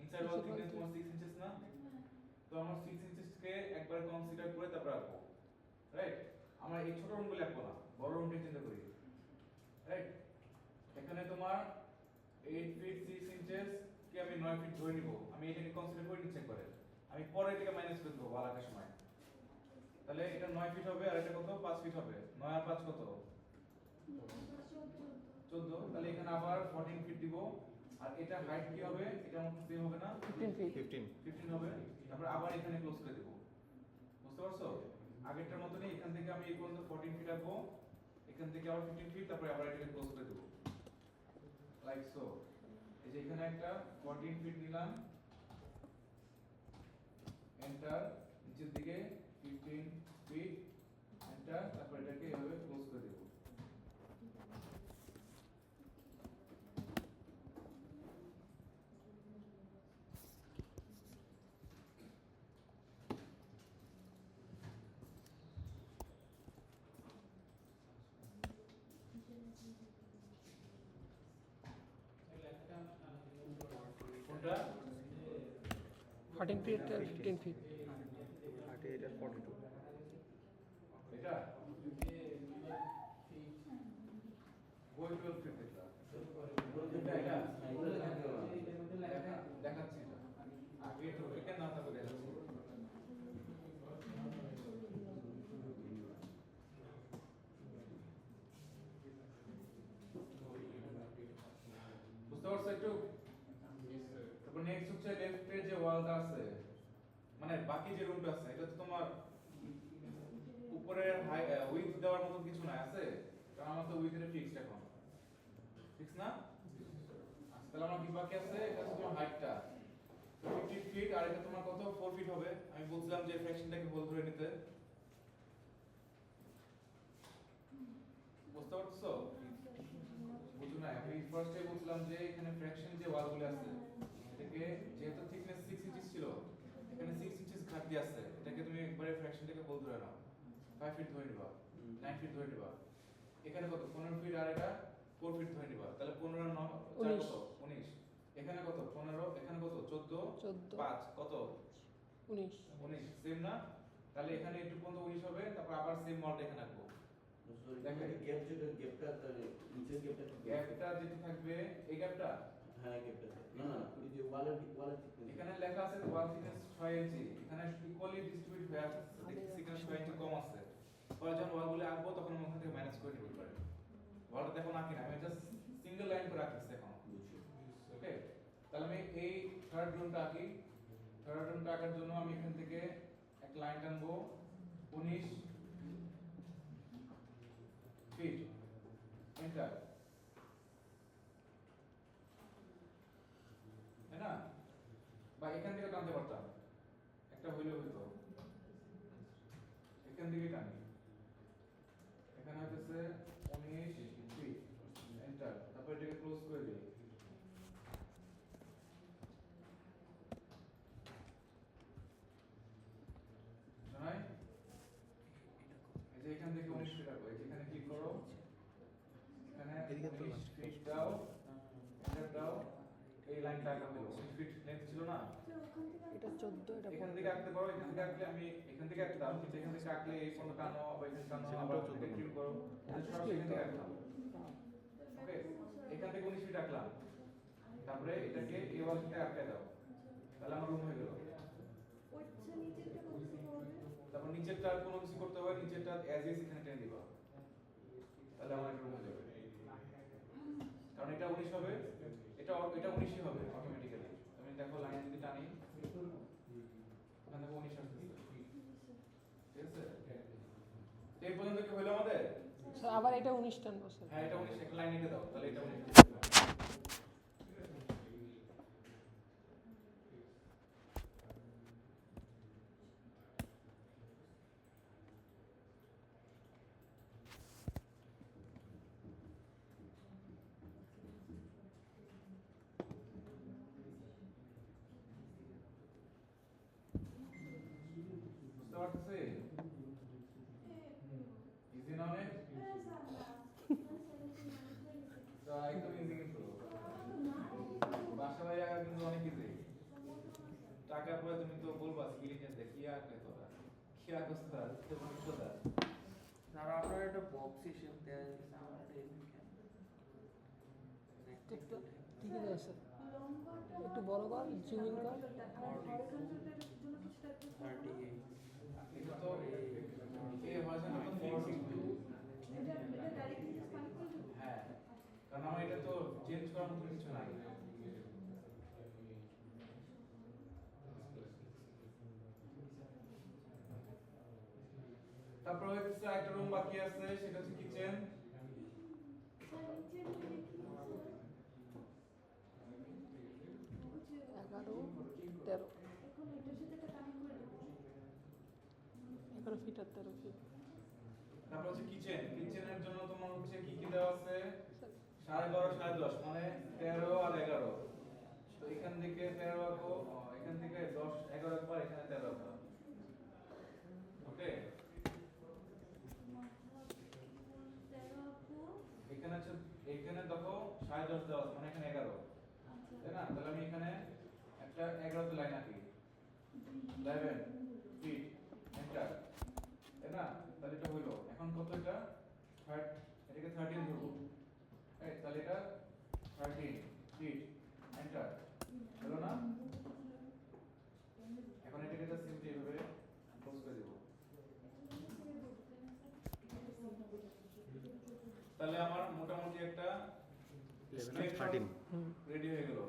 ইনসাইড ওয়াল থিকনেস তোমার 6 ইঞ্চেস না? তো আমরা 6 ইঞ্চেসকে একবার কনসিডার করে তারপর আঁকবো, রাইট? আমরা এই ছোট রুমগুলো আঁকবো না, বড় রুমটা চিন্তা করি, রাইট? এখানে তোমার 8 ফিট 6 ইঞ্চেস কে আমি 9 ফিট ধরে নিব, আমি এটাকে কনসিডার করে নিচ্ছি একবারে, আমি পরে এটাকে মাইনাস করে দেবো ওয়াল আঁকার সময়। তাহলে এটা 9 ফিট হবে আর এটা কত? 5 ফিট হবে। 9 আর 5 কত? 14। তাহলে এখানে আবার 14 ফিট দিব, আর এটা হাইট কি হবে? এটা আমাদের সেম হবে না? 15 ফিট। 15 হবে। তারপর আবার এখানে ক্লোজ করে দেব, বুঝতে পারছো? আগেরটার মতই এখান থেকে আমি এই পর্যন্ত 14 ফিট রাখবো, এখান থেকে আবার 15 ফিট, তারপর আবার এটাকে ক্লোজ করে দেব, লাইক সো। এই যে এখানে একটা 14 ফিট নিলাম, এন্টার, নিচের দিকে 15 ফিট ফিট এন্টার, তারপর এটাকে এভাবে ক্লোজ করে দেব। কোনটা 14 ফিট আর 15 ফিট 38 আর 42 এটা বই 12 ফিট এটা এটা দেখাচ্ছি এটা আগে তো এখানে নাম তারপর দেখাচ্ছি। বুঝতে পারছো একটু? তারপর নেক্সট হচ্ছে লেফটের যে ওয়ালটা আছে, মানে বাকি যে রুমটা আছে, এটা তো তোমার উপরে উইথ দেওয়ার মতো কিছু নাই আছে, কারণ আমার তো উইথের ফিক্সড এখন, ফিক্স না? আচ্ছা, তাহলে আমার কি বাকি আছে? এটা হচ্ছে তোমার হাইটটা 50 ফিট, আর এটা তোমার কত 4 ফিট হবে। আমি বলছিলাম যে ফ্র্যাকশনটাকে হোল ধরে নিতে, বুঝতে পারছো? বুঝো না? আমি ফার্স্টে বলছিলাম যে এখানে ফ্র্যাকশন যে ওয়ালগুলো আছে, এটাকে যেহেতু থিকনেস 6 ইঞ্চিস ছিল, এখানে 6 ইঞ্চিস ঘাটতি আছে, এটাকে তুমি একবারে ফ্র্যাকশনটাকে হোল ধরে নাও, 5 ফিট ধরে নিবা, 9 ফিট ধরে নিবা। এখানে কত 15 ফিট, আর এটা 4 ফিট ধরে নিবা, তাহলে 15 আর 9 4 কত 19। এখানে কত 15, এখানে কত 14 5 কত 19 19, সেম না? তাহলে এখানে একটু পর্যন্ত 19 হবে, তারপর আবার সেম মলটা এখানে রাখবো। দেখেন গ্যাপ যেটা গ্যাপটা তাহলে নিচের গ্যাপটা গ্যাপটা যেটা থাকবে, এই গ্যাপটা, হ্যাঁ গ্যাপটা না না ওই যে ওয়ালের thickness এখানে লেখা আছে ওয়াল থিকনেস 6 ইঞ্চি, এখানে ইকুয়ালি ডিস্ট্রিবিউট হয়ে আছে, দেখছি এখানে 6 ইঞ্চি কম আছে। পরে যখন ওয়ালগুলো আঁকবো তখন আমি ওখান থেকে ম্যানেজ করে নিতে পারি। ওয়ালটা দেখো না কিনা, আমি জাস্ট সিঙ্গেল লাইন করে রাখতেছি এখন। বুঝছি। ওকে, তাহলে আমি এই থার্ড রুমটা আঁকি। থার্ড রুমটা আঁকার জন্য আমি এখান থেকে একটা লাইন টানবো 19 ফিট, এন্টার, তাই না? বা এখান থেকে টানতে পারতাম, একটা হইলেও হইতো, এখান থেকে টানি, এখানে হচ্ছে 19 ফিট, এন্টার, তারপর এটাকে ক্লোজ করে দিই। শোনাই? এই যে এখান থেকে 19 ফিট রাখো, এই যে এখানে ক্লিক করো, এখানে এদিকে তো 19 ফিট দাও, এন্টার দাও, এই লাইনটা আঁকা হলো। 19 ফিট লেন্থ ছিল না? এটা 14 এটা এখান থেকে আঁকতে পারো, এখান থেকে আঁকলে আমি এখান থেকে আঁকতাম, কিন্তু এখান থেকে আঁকলে এই পর্যন্ত টানো, আবার এখানে টানো, আবার এখানে ক্লিক করো, সরাসরি এখান থেকে আঁকলাম। ওকে, এখান থেকে 19 ফিট আঁকলাম, তারপরে এটাকে এই ওয়াল থেকে আটকে দাও, তাহলে আমার রুম হয়ে গেল। তারপর নিচেরটা আর কোনো কিছু করতে হবে, নিচেরটা অ্যাজ ইজ এখানে টেনে দিবা, তাহলে আমার রুম হয়ে যাবে। কারণ এটা 19 হবে, এটা 19ই হবে অটোমেটিক্যালি। তুমি দেখো লাইন যদি টানি, এখানে 19 আসতেছে, ঠিক আছে? এই পর্যন্ত কি হলো আমাদের? স্যার আবার এটা 19 টানবো স্যার। হ্যাঁ, এটা 19, একটা লাইন এঁকে দাও, তাহলে এটা 19। বুঝতে পারতেছি? ইজি না অনেক? তো একদম ইজি কিন্তু, বাসা ভাইয়া কিন্তু অনেক ইজি। টাকা পরে তুমি তো বলবা স্কিলিং এর দেখি আঁকে তোরা কি আঁকস তোরা, তো বুঝছোটা। স্যার আপনার একটা বক্স হিসেব দেয়া যাচ্ছে আমাদের একটু ঠিক আছে স্যার, একটু বড় কর, জুম ইন কর। 38 এটা তো এই ভার্সনটা তো ফিক্স কিন্তু, হ্যাঁ, কারণ আমার এটা তো চেঞ্জ করার মতো কিছু নাই। তারপর হচ্ছে একটা রুম বাকি আছে, সেটা হচ্ছে কিচেন। 11 13 11 ফিট আছে। 13 ফিট। তারপর হচ্ছে কিচেন, কিচেনের জন্য তোমার হচ্ছে কি কি দেওয়া আছে 12.5 10.5 মানে 13 আর 11। তো এখান থেকে 13 আঁকো, এখান থেকে 10 11 আঁকবা, এখানে 13 আঁকবা। ওকে, এখানে হচ্ছে এখানে দেখো 10.5 দেওয়া আছে মানে এখানে 11, তাই না? তাহলে আমি এখানে একটা 11 তে লাইন আঁকি, 11 ফিট, এন্টার, তাই না? তাহলে এটা হলো এখন কত, এটা এটাকে 13 ধরবো, রাইট? তাহলে এটা 13 ফিট, এন্টার, হলো না? এখন এটাকে জাস্ট সিম্পলি এভাবে ক্লোজ করে দেব। তাহলে আমার মোটামুটি একটা 11 আর 13 রেডি হয়ে গেল।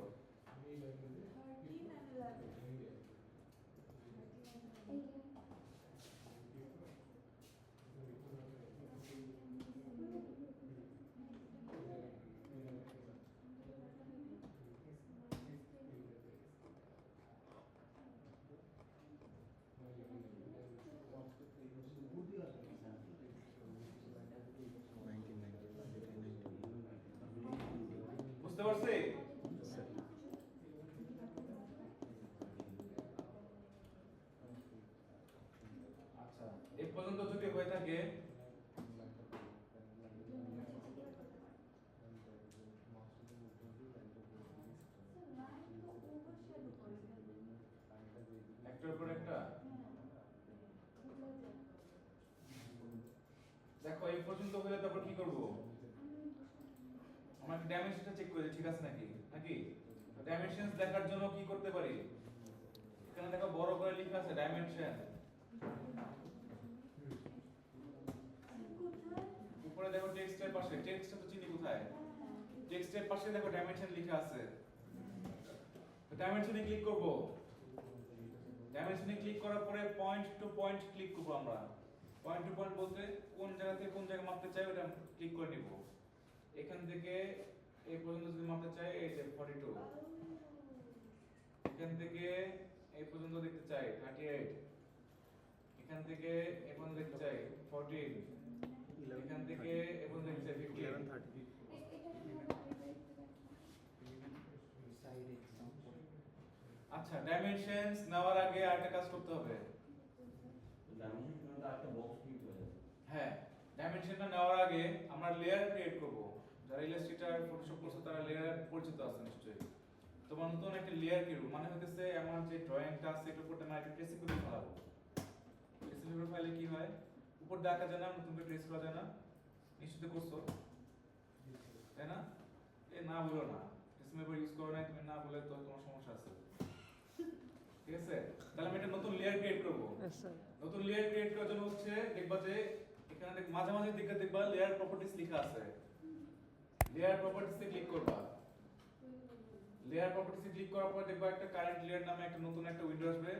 বুঝতে পারছি? আচ্ছা, এই পর্যন্ত যদি হয়ে থাকে একটার পর একটা, দেখো এই পর্যন্ত হলে তারপর কি করব? আমরা ডাইমেনশনটা চেক করে ঠিক আছে নাকি, ডাইমেনশনস দেখার জন্য কি করতে পারি? এখানে দেখো বড় করে লেখা আছে ডাইমেনশন, উপরে দেখো টেক্সটের পাশে, টেক্সটটা তো চিনি কোথায়, টেক্সটের পাশে দেখো ডাইমেনশন লেখা আছে। তো ডাইমেনশনে ক্লিক করব, ডাইমেনশনে ক্লিক করার পরে পয়েন্ট টু পয়েন্ট ক্লিক করব। আমরা পয়েন্ট টু পয়েন্ট বলতে কোন জায়গা থেকে কোন জায়গা মাপতে চাই ওটা ক্লিক করে নিব। এখান থেকে এই পর্যন্ত যদি মাপতে চাই এই যে 42, এখান থেকে এই পর্যন্ত দেখতে চাই 38, এখান থেকে এই পর্যন্ত দেখতে চাই 14, এখান থেকে এই পর্যন্ত দেখতে চাই 15। 11 30 আচ্ছা, ডাইমেনশনস নেওয়ার আগে আরেকটা কাজ করতে হবে। ডাইমেনশনটা একটা বক্স ক্লিক হয়ে যাবে। হ্যাঁ, ডাইমেনশনটা নেওয়ার আগে আমরা লেয়ার ক্রিয়েট করব। যারা ইলাস্ট্রেটর ফটোশপ করছে তারা লেয়ার পরিচিত আছে নিশ্চয়ই। তোমার নতুন একটা লেয়ার ক্রিয়েট, মানে হচ্ছে আমার যে ড্রয়িংটা আছে এটার উপর আমি একটা ট্রেসিং করে ফেলাবো। ট্রেসিং পেপার ফাইলে কি হয়, উপর দিয়ে আঁকা যায় না, নতুন করে ট্রেস করা যায় না, নিশ্চয়ই করছো, তাই না? এ না বলো না, ট্রেসিং পেপার ইউজ করো না, তুমি না বলে তো তোমার সমস্যা আছে, ঠিক আছে? তাহলে আমি একটা নতুন লেয়ার ক্রিয়েট করব। স্যার নতুন লেয়ার ক্রিয়েট করার জন্য হচ্ছে দেখবা যে এখানে মাঝে মাঝে দিকে দেখবা লেয়ার প্রপার্টিজ লেখা আছে, লেয়ার প্রপার্টিজে ক্লিক করবা। লেয়ার প্রপার্টিজে ক্লিক করার পর দেখবা একটা কারেন্ট লেয়ার নামে একটা নতুন একটা উইন্ডো আসবে,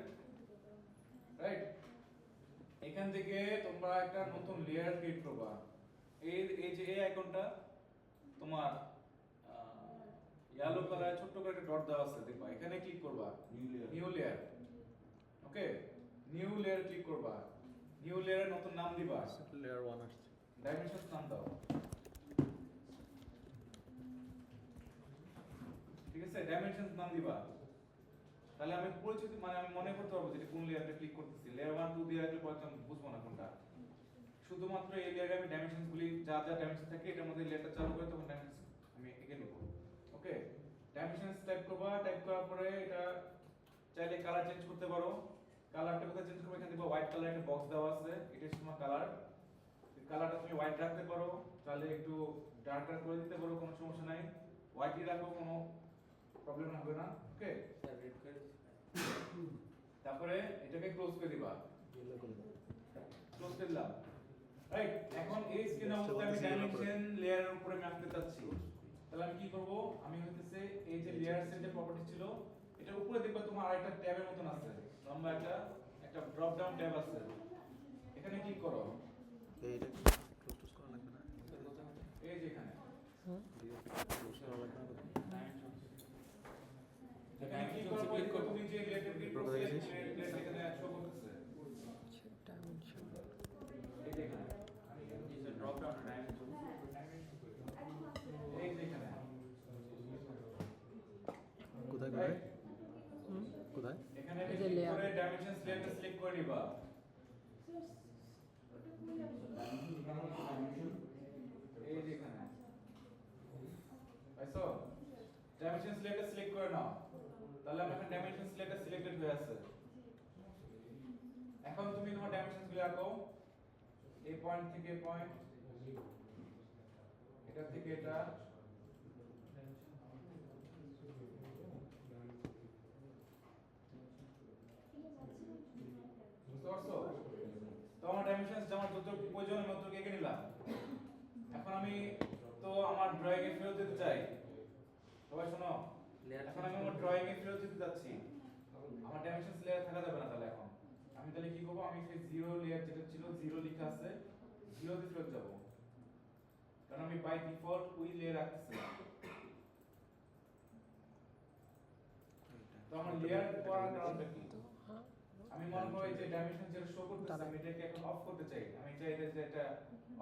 রাইট? এখান থেকে তোমরা একটা নতুন লেয়ার ক্রিয়েট করবা। এই যে এই আইকনটা তোমার ইয়েলো কালার ছোট্ট করে একটা ডট দেওয়া আছে, দেখবা এখানে ক্লিক করবা, নিউ লেয়ার। ওকে, নিউ লেয়ার ক্লিক করবা, নিউ লেয়ারের নতুন নাম দিবা, লেয়ার 1 আসছে। ডাইমেনশনস নাম দাও, ঠিক আছে? ডাইমেনশনস নাম দিবা। তাহলে আমি পরিচিত মানে আমি মনে করতে পারবো যে কোন লেয়ারে ক্লিক করতেছি। লেয়ার 1 2 দিয়ে রাখলে পরে আমি বুঝবো না কোনটা। শুধুমাত্র এই লেয়ারে আমি ডাইমেনশনস গুলি যা যা ডাইমেনশন থাকে এটার মধ্যে লেয়ারটা চালু করে তখন ডাইমেনশন আমি এঁকে নেব। ওকে, ডাইমেনশনস টাইপ করবা, টাইপ করার পরে এটা চাইলে কালার চেঞ্জ করতে পারো। কালারটা কোথায় চেঞ্জ করবে? এখানে দেখো হোয়াইট কালার একটা বক্স দেওয়া আছে, এটা হচ্ছে তোমার কালার। কালারটা তুমি হোয়াইট রাখতে পারো, তাহলে একটু ডার্কার করে দিতে পারো, কোনো সমস্যা নাই। হোয়াইটই রাখো, কোনো প্রবলেম হবে না। ওকে, স্যার রেড করে তারপরে এটাকে ক্লোজ করে দিবা, ক্লোজ করে দিলাম, রাইট? এখন এই স্ক্রিনে অবস্থা আমি ডাইমেনশন লেয়ারের উপরে আমি আঁকতে চাচ্ছি। তাহলে আমি কি করব? আমি হইতেছে এই যে লেয়ারস এর যে প্রপার্টি ছিল এটার উপরে দেখবা তোমার আরেকটা ট্যাবের মতন আছে, লম্বা একটা ড্রপ ডাউন ট্যাব আছে, এখানে ক্লিক করো। এইটা ক্লোজ টুস করা লাগবে না। এই যে এখানে ক্লোজ করা লাগবে না। এখানে ক্লিক করার পর তুমি যে রিলেটেড ক্লিক করছো এখানে শো করতেছে। ডাইমেনশন রাইট কোথায়? এখানে এই যে ক্লিক layer। করে ডাইমেনশন লেয়ারটা সিলেক্ট করে নিবা এই যে এখানে পাইছো ডাইমেনশন লেয়ারটা সিলেক্ট করে নাও তাহলে আমার এখানে ডাইমেনশন লেয়ারটা সিলেক্টেড হয়ে আছে এখন তুমি তোমার ডাইমেনশনস গুলো আঁকো এই পয়েন্ট থেকে পয়েন্ট এটা থেকে এটা বুঝতে পারছো তো আমার ডাইমেনশনস যেমন যত প্রয়োজন আমি তত এঁকে নিলাম এখন আমি তো আমার ড্রয়িং এ ফেরত দিতে চাই সবাই শোনো এখন আমি আমার ড্রয়িং এ ফেরত দিতে যাচ্ছি আমার ডাইমেনশনস লেয়ার থাকা যাবে না তাহলে এখন আমি তাহলে কি করব আমি সেই জিরো লেয়ার যেটা ছিল জিরো লেখা আছে জিরো তে ফেরত যাব কারণ আমি বাই ডিফল্ট ওই লেয়ার রাখতেছি তো আমার লেয়ার করার কারণটা কি তো হ্যাঁ আমি মনে করি যে ডাইমেনশন যেটা শো করতেছে আমি এটাকে এখন অফ করতে চাই আমি চাই যে এটা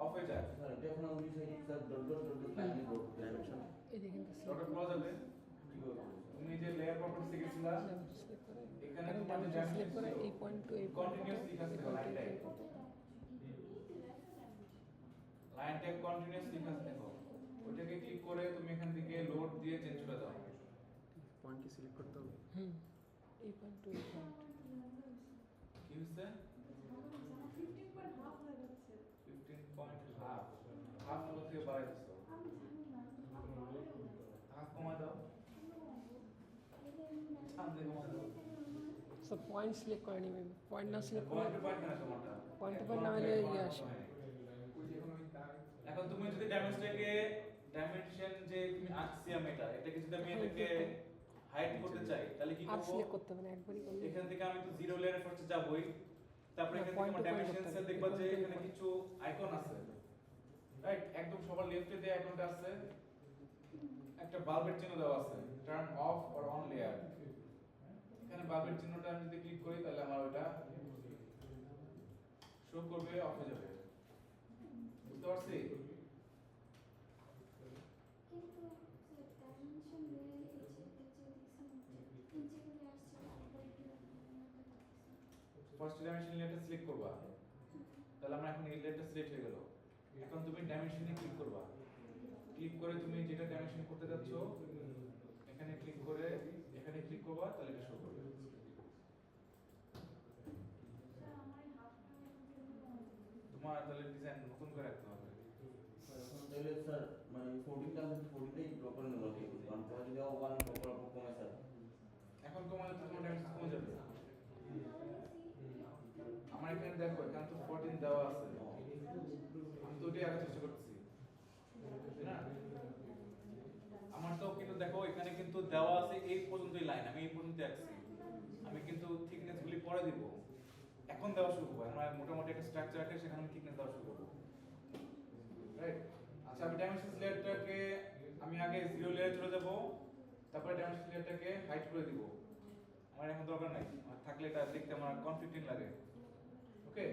অফ হয়ে যায় স্যার এটা এখন আমি side sir dot dot dot dot লাইনে করব ডাইমেনশন এই দেখেন তো ডট ক্লোজ হবে কি করব তুমি যে লেয়ার প্রপার্টিস শিখেছিলা সিলেক্ট করে এখানে এখন তোমার যে ডাইমেনশন সিলেক্ট করে dimension এই পয়েন্ট টু এই পয়েন্ট কন্টিনিউয়াস লেখা ছিল লাইন ট্যাগ কন্টিনিউয়াস লেখা আছে দেখো ওটাকে ক্লিক করে তুমি এখান থেকে লোড দিয়ে চেঞ্জ করে দাও পয়েন্ট কি সিলেক্ট করতে হবে? হুম এই পয়েন্ট টু এই পয়েন্ট কি হইছে 15.5 হাফ থেকে বাড়াই দিছো হাফ কমাই দাও সামনে কমাই দাও সো পয়েন্ট সিলেক্ট করে নিবে পয়েন্ট না সিলেক্ট করে পয়েন্ট টু পয়েন্ট না তোমারটা পয়েন্ট টু পয়েন্ট না হলে ইয়ে আসে এখন তুমি যদি ডাইমেনশন যে তুমি আঁকছি আমি এটাকে যদি আমি এটাকে হাইড করতে চাই তাহলে কি আর করব সিলেক্ট করতে হবে না একবারই করলে এখান থেকে আমি তো জিরো লেয়ারে ফার্স্টে যাবই তারপরে এখান থেকে Point আমার to point ডাইমেনশনস করতে হবে। দেখবা যে Point to এখানে point। কিছু আইকন আছে রাইট একদম সবার লেফটে যে আইকনটা আছে একটা বাল্বের চিহ্ন দেওয়া আছে turn off or on layer এখানে বাল্বের চিহ্নটা আমি যদি ক্লিক করি তাহলে আমার ওটা শো করবে অফ হয়ে যাবে বুঝতে পারছি ফার্স্ট ডাইমেনশন লেয়ারটা সিলেক্ট করবা তাহলে আমরা এখন এই লেয়ারটা সিলেক্ট হয়ে গেল এখন তুমি ডাইমেনশনে ক্লিক করবা ক্লিক করে তুমি যেটা ডাইমেনশন করতে যাচ্ছ এখানে ক্লিক করে এখানে ক্লিক করবা তাহলে এটা শো করবে তোমার তাহলে ডিজাইন নতুন করে রাখতে হবে তাহলে স্যার মানে 14টা আছে 14টাই ড্র করে নেব ঠিক আছে কারণ পরে যদি ওয়ান প্রপার কমে স্যার এখন তোমার তোমার ডাইমেনশন কমে যাবে আমার এখানে দেখো এখানে তো 14 দেওয়া আছে আমি তো ওটাই আগে চেষ্টা করতেছি তাই না আমার তো কিন্তু দেখো এখানে কিন্তু দেওয়া আছে এই পর্যন্তই লাইন আমি এই পর্যন্ত আঁকছি আমি কিন্তু থিকনেস গুলি পরে দিব এখন দেওয়া শুরু করব আমরা মোটামুটি একটা স্ট্রাকচার আছে সেখানে আমি থিকনেস দেওয়া শুরু করব রাইট আচ্ছা আমি ডাইমেনশন লেয়ারটাকে আমি আগে জিরো লেয়ারে চলে যাব তারপরে ডাইমেনশন লেয়ারটাকে হাইড করে দিব আমার এখন দরকার নাই আমার থাকলে এটা দেখতে আমার কনফ্লিক্টিং লাগে ওকে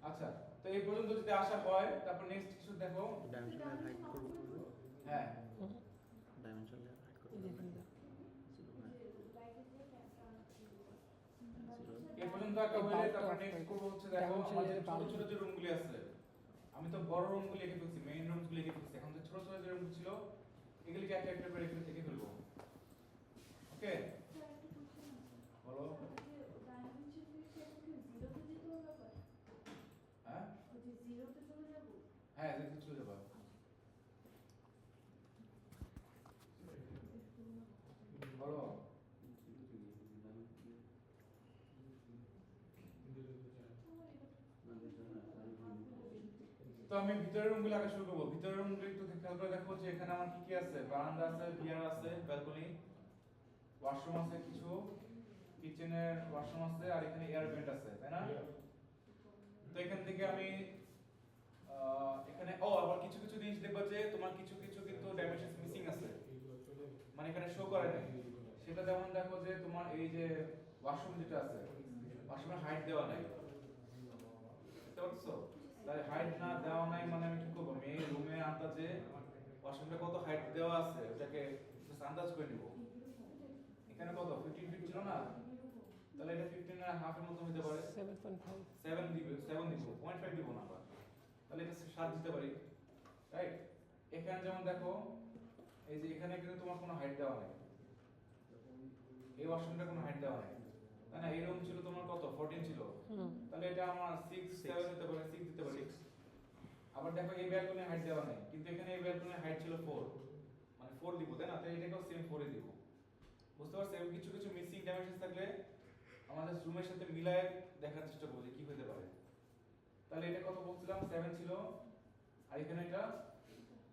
আচ্ছা তো এই পর্যন্ত যদি আসা হয় তারপর নেক্সট কিছু দেখো ডাইমেনশন লেয়ার হাইড করব হ্যাঁ ডাইমেনশন লেয়ার হাইড করব এই দেখেন তো এই পর্যন্ত আঁকা হলে তারপর নেক্সট করব হচ্ছে দেখো আমাদের ছোট ছোট যে রুমগুলি আছে আমি তো বড় রুমগুলি এঁকে ফেলছি মেইন রুমগুলি এঁকে ফেলছি এখন যে ছোট ছোট যে রুম ছিল এগুলিকে একটা একটা করে এঁকে ফেলবো ওকে বলো হ্যাঁ হ্যাঁ দেখতে চলে যাবা বলো তো আমি ভিতরের রুমগুলো আগে শুরু করবো ভিতরের রুমগুলো একটু খেয়াল করে দেখো যে এখানে আমার কি কি আছে বারান্দা আছে বিয়ার আছে ব্যালকনি ওয়াশরুম আছে কিছু কিচেনের ওয়াশরুম আছে আর এখানে এয়ার ভেন্ট আছে তাই না তো এখান থেকে আমি এখানে আবার কিছু কিছু জিনিস দেখবা যে তোমার কিছু কিছু কিন্তু ডাইমেনশনস মিসিং আছে মানে এখানে শো করে নাই সেটা যেমন দেখো যে তোমার এই যে ওয়াশরুম যেটা আছে ওয়াশরুমের হাইট দেওয়া নাই বুঝতে পারছো তাহলে হাইট না দেওয়া নাই মানে আমি কি করব আমি এই রুমে আন্দাজে ওয়াশরুমটা কত হাইট দেওয়া আছে ওটাকে জাস্ট আন্দাজ করে নিব এখানে কত 15 ফিট ছিল না, তাহলে এটা 15 এর হাফের মতো হতে পারে। 7.5 7 দিব, 0.5 দিব না আবার, তাহলে এটা 7 দিতে পারি, রাইট? এখানে যেমন দেখো এই যে এখানে কিন্তু তোমার কোনো হাইট দেওয়া নাই, এই অপশনটা কোনো হাইট দেওয়া নাই, তাই না? এই রুম ছিল তোমার কত 14 ছিল, হুম তাহলে এটা আমার 6 7 দিতে পারে, 6 দিতে পারি। আবার দেখো এই ব্যালকনি হাইট দেওয়া নাই, কিন্তু এখানে এই ব্যালকনি হাইট ছিল 4, মানে 4 দিব, তাই না? তাই এটাকেও সেম 4 এ দিব। বুঝতে পারছো? এবং কিছু কিছু মিসিং ডাইমেনশন থাকলে আমাদের রুমের সাথে মিলায় দেখার চেষ্টা করব যে কি হতে পারে। তাহলে এটা কত বলছিলাম 7 ছিল, আর এখানে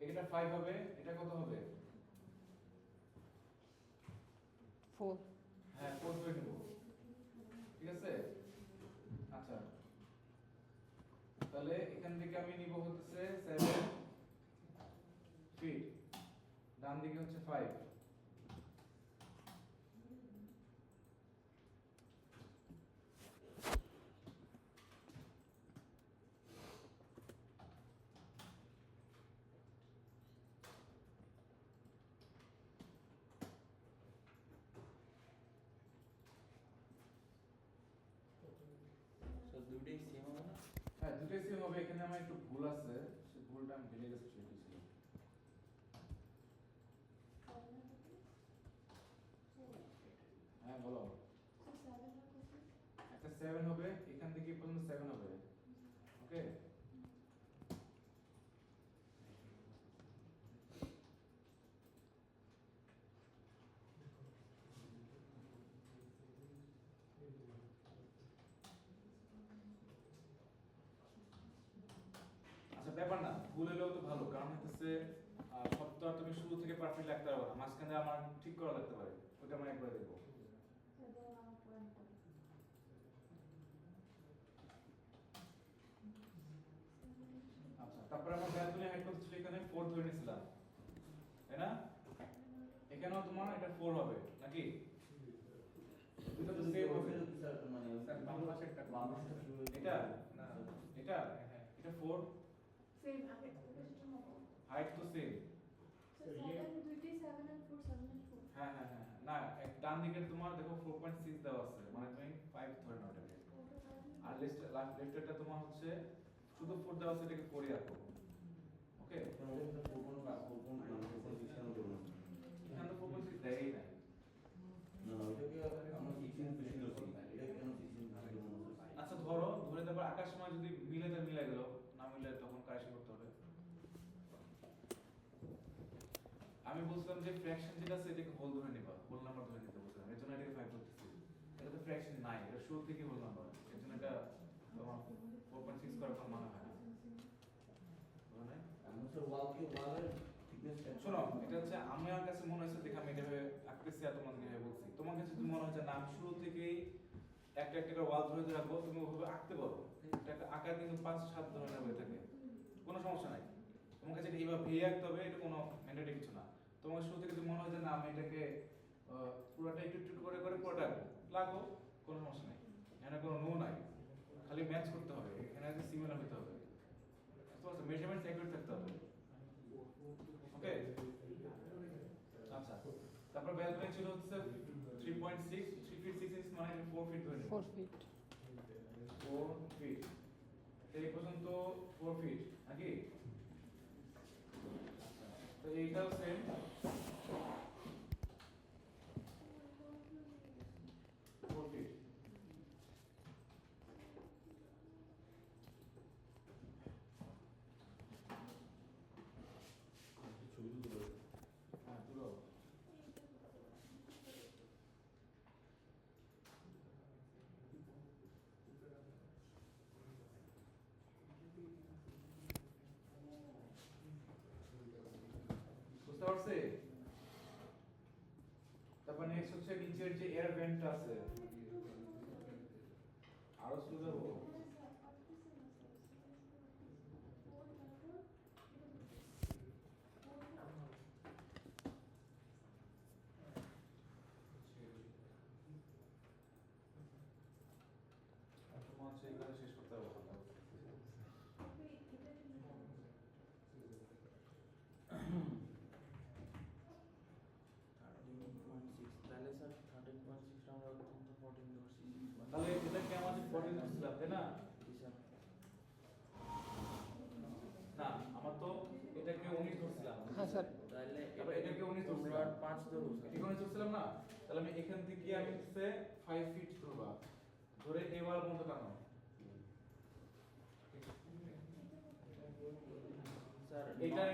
এটা 5 হবে, এটা কত হবে? 4 হ্যাঁ 4 ধরে নেব, ঠিক আছে? আচ্ছা, তাহলে এখান থেকে আমি নিব হচ্ছে 7 ফিট, ডান দিকে হচ্ছে 5। স্যার দুটোই সেম হবে না? হ্যাঁ দুটোই সেম হবে, এখানে আমার একটু ভুল আছে, সেই ভুলটা আমি ভুলে গেছি সেটা ছিল। হ্যাঁ বলো। একটা 7 হবে, এখান থেকে এই পর্যন্ত 7 হবে, ওকে? আচ্ছা ব্যাপার না, ভুল হলেও তো ভালো, কারণ হচ্ছে সব তো আর তুমি শুরু থেকে পারফেক্ট লাগতে পারবে না, মাঝখানে আমার ঠিক করা লাগতে পারে, ওটা আমি একবার দেখবো। আচ্ছা, তারপরে আমার ব্যালকনি হাইট কত ছিল? এখানে 4 ধরে নিয়েছিলাম, তাই না? এখানেও তোমার এটা 4 হবে নাকি? দুটো তো সেম হবে। স্যার মানে স্যার বাম পাশেরটা বাম পাশটা শুরু হয়েছে। এটা না এটা হ্যাঁ এটা 4, সেম আগে সেটা হবে হাইট তো সেম। সো 7 দুইটি 7 and 4 7 and 4 হ্যাঁ হ্যাঁ হ্যাঁ, না ডান দিকে তোমার দেখো 4.6 দেওয়া আছে, মানে তুমি 5 ধরে নাও এটাকে, আর লেফটটা তোমার হচ্ছে শুধু 4 দেওয়া আছে, এটাকে 4 এ রাখো, ওকে? তাহলে স্যার কোন সিস্টেম করব? এখানে তো 4.6 দেয়ই নাই। না ওইটাকে আমরা 16 বেশি করছি, এটা কেন 16 বেশি করব? আচ্ছা ধরে তারপর আকার সময় যদি মিলে তো মিলে গেল, না মিলে তখন কারেকশন করতে হবে। আমি বলছিলাম যে ফ্র্যাকশন যেটা আছে এটাকে হোল ধরে নিবা, হোল নাম্বার ধরে নিতে বলছিলাম, এর জন্য এটাকে 5 করতেছি। এটা তো ফ্র্যাকশন নাই, এটা শুরু থেকে হোল নাম্বার, এর জন্য এটা তোমার 4.6 করার কোনো মানে হয় না, বুঝো নাই? আমরা স্যার ওয়ালের থিকনেস শোনো, এটা হচ্ছে আমার কাছে মনে হয়েছে, দেখে আমি এটাকে আঁকতেছি আর তোমাকে বলছি, তোমার কাছে যদি মনে হয় যে না আমি শুরু থেকেই একটা একটা করে ওয়াল ধরে রাখবো, তুমি ওভাবে আঁকতে পারো। এটা আঁকার কিন্তু 5-7 ধরনের হয়ে থাকে, কোনো সমস্যা নাই। তোমার কাছে এইভাবে ভেয়ে আঁকতে হবে, এটা কোনো ম্যান্ডেটরি কিছু না। তোমার শুরু থেকে যদি মনে হয় যে না আমি এটাকে পুরোটা একটু একটু করে করে পুরোটা লাগো, কোনো সমস্যা নাই, এখানে কোনো নো নাই, খালি ম্যাচ করতে হবে, এখানে সিমিলার হতে হবে, বুঝতে পারছো? মেজারমেন্টস অ্যাকুরেট থাকতে হবে, ওকে? আচ্ছা, তারপর ব্যালকনি ছিল হচ্ছে 3.6 3 ফিট 6 ইঞ্চ, মানে 4 ফিট ধরে নিন, 4 ফিট 4 ফিট, এই পর্যন্ত 4 ফিট নাকি? তো এইটাও সেম, ছবি তুলতে পারবে। হ্যাঁ তুলো। বুঝতে পারছি? তারপর নেক্সট হচ্ছে নিচের যে এয়ার ভেন্টটা আছে, আরো স্লো যাবো। তোমার হচ্ছে এখানে শেষ করতে হবে। তাহলে স্যার তারপরে এটাকে 19 15 ধরছিলাম। আর 5 ধরো স্যার। এটাকে 19 ধরছিলাম না? তাহলে আমি এখান থেকে আমি হচ্ছে 5 ফিট ধরবা। ধরে এই ওয়াল পর্যন্ত টানো। স্যার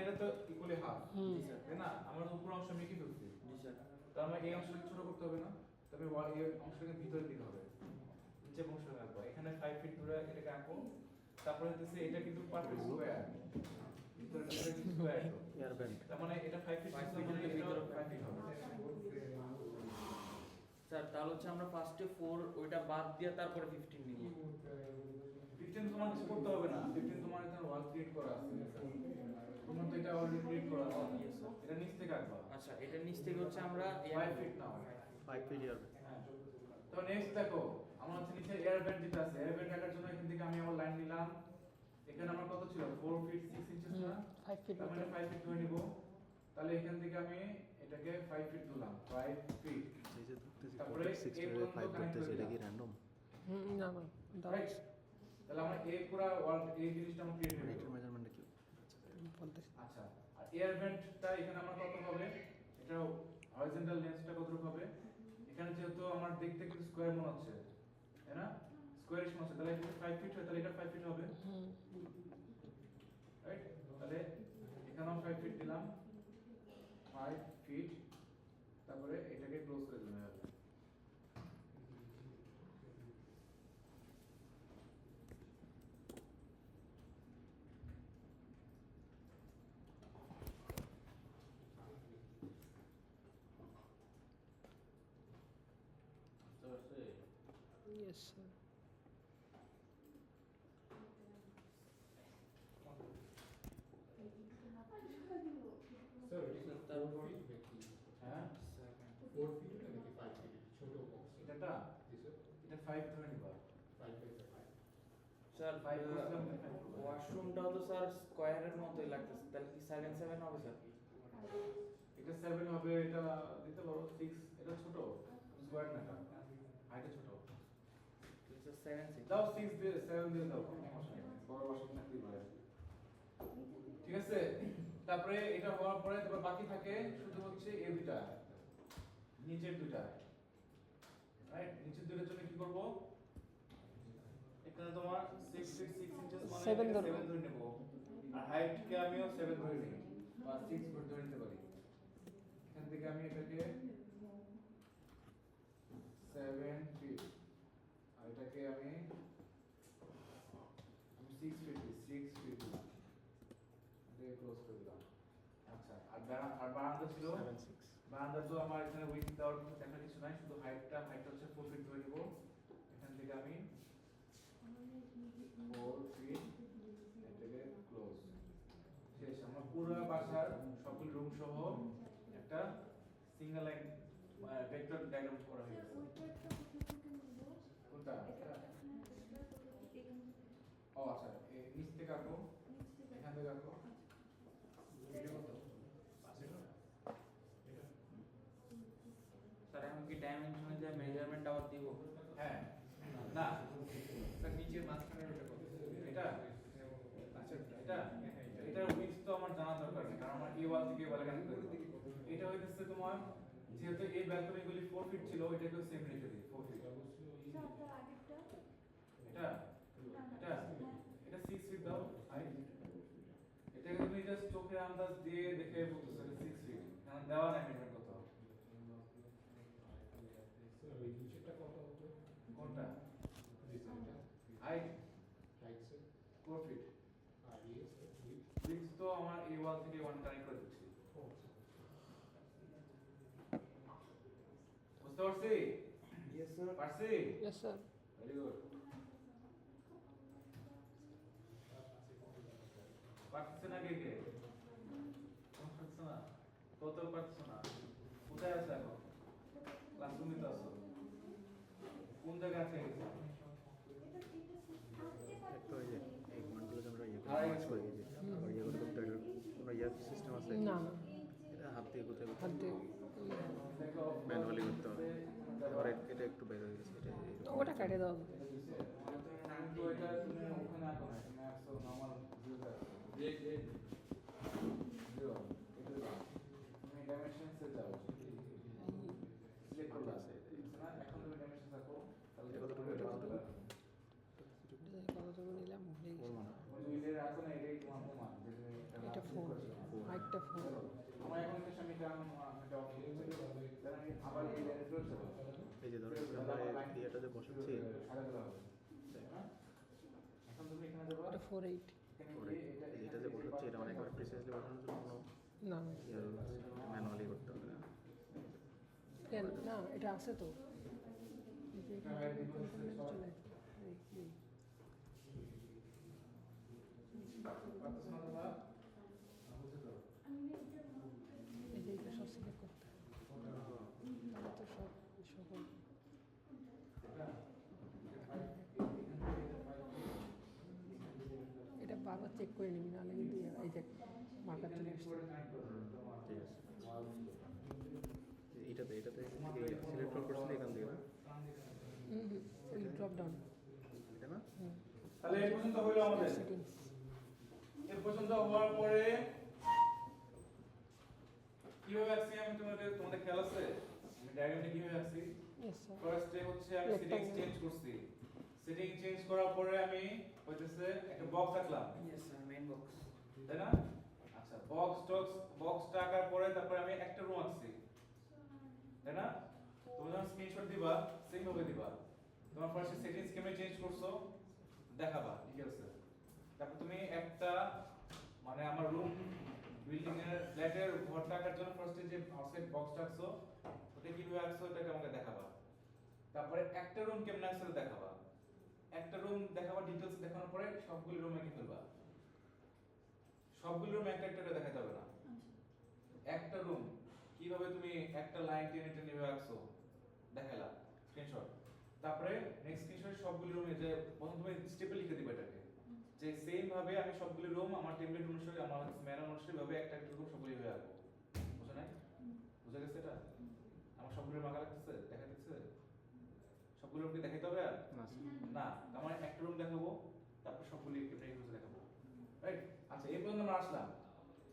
এটা তো ইকুয়ালি হাফ। হুম। তাই না? আমরা তো উপর অংশ মেকে ফেলছি। জি স্যার। তার মানে এই অংশটাকে ছোট করতে হবে না? তবে এই অংশটাকে ভিতরে দিতে হবে। নিচে অংশ রাখবো। এখানে 5 ফিট ধরে এটাকে আঁকো। তারপরে হচ্ছে এটা কিন্তু পারফেক্ট স্কয়ার। ভিতরে এটা স্কয়ার। এয়ার ব্যান্ড তার মানে এটা 5 ফিট 5 মানে ফিটের এটা ভিতরে 5 ফিট হবে। স্যার তাহলে হচ্ছে আমরা ফার্স্টে 4 ওইটা বাদ দিয়ে তারপরে 15 নিব। 15 তোমার কিছু করতে হবে না। 15 তোমার এখানে ওয়াল ক্রিয়েট করা আছে। তোমার তো এটা অলরেডি ক্রিয়েট করা আছে। Yes, sir. এটা নিচ থেকে আঁকবা। আচ্ছা এটা নিচ থেকে হচ্ছে আমরা 5 ফিট নাও। 5 ফিট এয়ার হ্যাঁ। তো নেক্সট দেখো, আমার হচ্ছে নিচে এয়ার ব্যান্ড যেটা আছে, এয়ার ব্যান্ড আঁকার জন্য এখান থেকে আমি আমার লাইন নিলাম। এখানে আমার কত ছিল? 4 ফিট 6 ইঞ্চেস না? 5 ফিট তার মানে 5 ফিট ধরে নিব। তাহলে এখান থেকে আমি এটাকে 5 ফিট ধরলাম। 5 ফিট। এই যে ধরতেছি তারপরে 6 এই থেকে পর্যন্ত 5 connect ধরতেছি, করে এটা কি দিলাম। র্যান্ডম? না না রাইট? তাহলে আমরা এই পুরো ওয়াল এই জিনিসটা আমরা ক্রিয়েট মানে করব। এটার মেজারমেন্টটা কি? বলতেছি আচ্ছা, আর এয়ার ভেন্টটা এখানে আমার কত হবে? এটা হরিজন্টাল লেন্সটা কতটুকু হবে? এখানে যেহেতু আমার দেখতে কিন্তু স্কয়ার মনে হচ্ছে, তাই না? স্কয়ারিশ মনে হচ্ছে, তাহলে এটা 5 ফিট হয়, তাহলে এটা 5 ফিট হবে, হুম রাইট? তাহলে এখানেও 5 ফিট দিলাম, 5 ফিট, তারপরে এটাকে ক্লোজ করে দিলাম এভাবে। ইয়েস স্যার তারপর হ্যাঁ? এটা 5 ধরে নিবা। স্যার 5 করছিলাম, 5 করবা। ওয়াশরুমটাও তো স্যার স্কয়ারের মতোই লাগতেছে, তাহলে কি 7 7 হবে স্যার? এটা 7 হবে, এটা দিতে পারো 6, এটা ছোট, স্কয়ার না এটা, হাইটে ছোট। স্যার 7 6 দাও 6 দিয়ে 7 দিয়ে দাও, সমস্যা নেই, বড় বাসন থাকতেই পারে। ঠিক আছে, তারপরে এটা হওয়ার পরে তারপর বাকি থাকে শুধু হচ্ছে এই দুইটা, নিচের দুইটা, রাইট? নিচের দুইটার জন্য কি করব? এখানে তোমার 6 ফিট 6 ইঞ্চেস মানে 7 ধরবো। 7 ধরে নেব, আর হাইটকে আমিও 7 ধরে নিই বা 6 ফুট ধরে নিতে পারি। এখান থেকে আমি এটাকে 7 ফিট, আর এটাকে আমি 6 ফিট 6 ফিট দিলাম, এটাকে ক্লোজ করে দিলাম। আচ্ছা, আর বারান্দা ছিল, 7 6 বারান্দা তো আমার এখানে উইথ দেওয়ার কিছু দেখার কিছু নাই, শুধু হাইটটা হচ্ছে 4 ফিট ধরে নিব। এখান থেকে আমি 4 ফিট, এটাকে ক্লোজ। শেষ, আমরা পুরো বাসার সকল রুম সহ একটা সিঙ্গেল লাইন ভেক্টর ডায়াগ্রাম করা হয়ে গেছে। কোনটা? ও আচ্ছা, নিচ থেকে আঁকো, এখান থেকে আঁকো। এটা কত? স্যার এখন কি ডাইমেনশনে যে মেজারমেন্ট আবার দিব? হ্যাঁ, না স্যার নিচের মাঝখানে ওটা কত? এটা আচ্ছা, এটা উইথ তো আমার জানা দরকার নেই, কারণ আমার এই ওয়াল থেকে এই ওয়ালে কানেক্ট করে দেব। এটা হইতেছে তোমার, যেহেতু এই ব্যালকনি গুলি 4 ফিট ছিল, এটাকেও সেম রেখে দিই 4 ফিট। এটা এটা 6 ফিট দাও হাইট। এটাকে তুমি জাস্ট চোখে আন্দাজ দিয়ে দেখে বলতেছো এটা 6 ফিট, কারণ দেওয়া নাই মেজারমেন্ট কত। কোনটা? Height 4 fit. উইথ তো আমার এই ওয়াল থেকে ওয়ান কানেক্ট করে দিচ্ছি। বুঝতে পারছি? Yes sir. পারছি? Yes sir very good. পারছে না কে কে? তোমার পারছে না? কত পারছো না? কোথায় আছো এখন? ক্লাসরুমে তো আছো। কোন জায়গায় আছে? তো এই যে এই পয়েন্টগুলো আমরা ইয়ে আর করে করে এই যে আবার ইয়ে করতে করতে কোনো ইয়ে সিস্টেম আছে? না না এটা হাত দিয়ে কোথায় হাত দিয়ে দেখো ম্যানুয়ালি করতে হবে। আবার এটা একটু বের হয়ে গেছে, এটা ওটা কেটে দাও তো এটা তুমি ওখানে আঁকো না, তুমি আঁকছো নরমাল ভিউতে আঁকছো। জিরো, এটা দাও। ডাইমেনশনসে যাও সিলেক্ট করবা না এখন তুমি ডাইমেনশন রাখো তাহলে এটা কতটুকু, এটা কতটুকু? কতটুকু নিলাম ভুলে গেছি। ওই যে ইলের আছে না এটাই তোমার প্রমাণ যে তুমি এটা ফোন, আরেকটা ফোন। আমার এখন কিন্তু আমি এটা অফ করে দিই তাহলে আমি আবার এই লাইনে চলে যাব এই যে ধরো আমরা এই এটা যে বসাচ্ছি সাদা কালার হবে তাই না এখন তুমি এখানে যাবা এটা 48 এখানে পরে গিয়ে এই যে এটা যে বসাচ্ছি এটা মানে একবার প্রিসাইজলি বসানোর জন্য কোনো না ম্যানুয়ালি করতে হবে না। কেন না এটা আছে তো এই যে এখানে কন্ট্রোলে চলে এই পারতেছ না তোমরা আমি এটা এই যে এটা সব সিলেক্ট করতে হবে। তাহলে তো সব সকল এটা বারবার চেক করে নিবি নাহলে কিন্তু এই যে মার্কার চলে আসছে। ঠিক আছে। এটাতে সিলেক্ট করছিলে এখান থেকে না? ওই ড্রপ ডাউন এটা না? তাহলে এই পর্যন্ত হলো আমাদের সেটিংস। এর পর্যন্ত হওয়ার পরে কিভাবে আঁকছি আমি তোমাদের খেয়াল আছে আমি ডায়াগ্রামটা কিভাবে আঁকছি ইয়েস স্যার। ফার্স্টে হচ্ছে আমি সেটিংস চেঞ্জ করছি সেটিং চেঞ্জ করার পরে আমি হইতেছে একটা বক্স আঁকলাম ইয়েস স্যার, মেইন বক্স। তাই না আচ্ছা বক্সটা আঁকার পরে তারপরে আমি একটা রুম আঁকছি তাই না তুমি যখন স্ক্রিনশট দিবা সেম ভাবে দিবা তোমার ফার্স্টে সেটিংস কেমনে চেঞ্জ করছো দেখাবা ঠিক আছে তারপর তুমি একটা মানে আমার রুম বিল্ডিং এর ফ্ল্যাটের ঘরটা আঁকার জন্য ফার্স্টে যে আউটসাইড বক্সটা আঁকছো ওটা কিভাবে আঁকছো ওটাকে আমাকে দেখাবা তারপরে একটা রুম কেমনে আঁকছো ওটা দেখাবা একটা রুম দেখাবা ডিটেইলস দেখানোর পরে সবগুলো রুম এঁকে ফেলবা সবগুলো রুম একটা একটা করে দেখাতে হবে না একটা রুম কিভাবে তুমি একটা লাইন টেনে টেনে ভাবে আঁকছো দেখালা স্ক্রিনশট তারপরে নেক্সট স্ক্রিনশট সবগুলো রুমে যে প্রথম তুমি স্টেপে লিখে দিবে এটাকে যে সেম ভাবে আমি সবগুলো রুম আমার টেমপ্লেট অনুসারে আমার ম্যান অনুসারে ভাবে একটা একটা রুম সবগুলো ভাবে আঁকবো বুঝছো না বুঝা গেছে এটা আমার সবগুলো রুম আঁকা লাগতেছে দেখা দিচ্ছে সবগুলো রুমকে দেখাইতে হবে আর না না আমার একটা রুম দেখাবো তারপর সবগুলো কেমনে ইউজ দেখাবো রাইট আচ্ছা এই পর্যন্ত আমরা আসলাম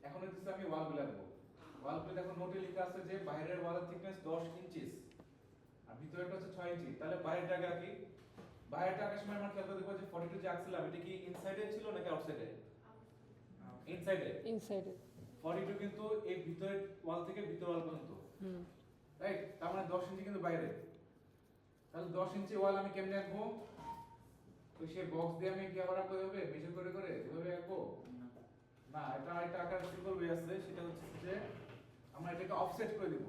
এখন হচ্ছে আমি ওয়ালগুলো আঁকবো ওয়ালগুলো দেখো নোটে লেখা আছে যে বাইরের ওয়ালের থিকনেস 10 ইঞ্চিস আর ভিতরেরটা হচ্ছে 6 ইঞ্চি তাহলে বাইরেরটা আগে আঁকি বাইরেরটা আঁকার সময় আমরা খেয়াল করে দেখবো যে 42 যে আঁকছিলাম এটা কি ইনসাইডে ছিল নাকি আউটসাইডে ইনসাইডে ইনসাইডে 42 কিন্তু এই ভিতরের ওয়াল থেকে ভিতর ওয়াল পর্যন্ত হুম রাইট তার মানে 10 ইঞ্চি কিন্তু বাইরে তাহলে 10 ইঞ্চি ওয়াল আমি কেমনে আঁকবো তো সেই বক্স দিয়ে আমি কি আবার আঁকতে হবে মেজার করে করে এভাবে আঁকবো না এটা একটা আঁকার সিম্পল ওয়ে আছে সেটা হচ্ছে যে আমরা এটাকে অফসেট করে দিব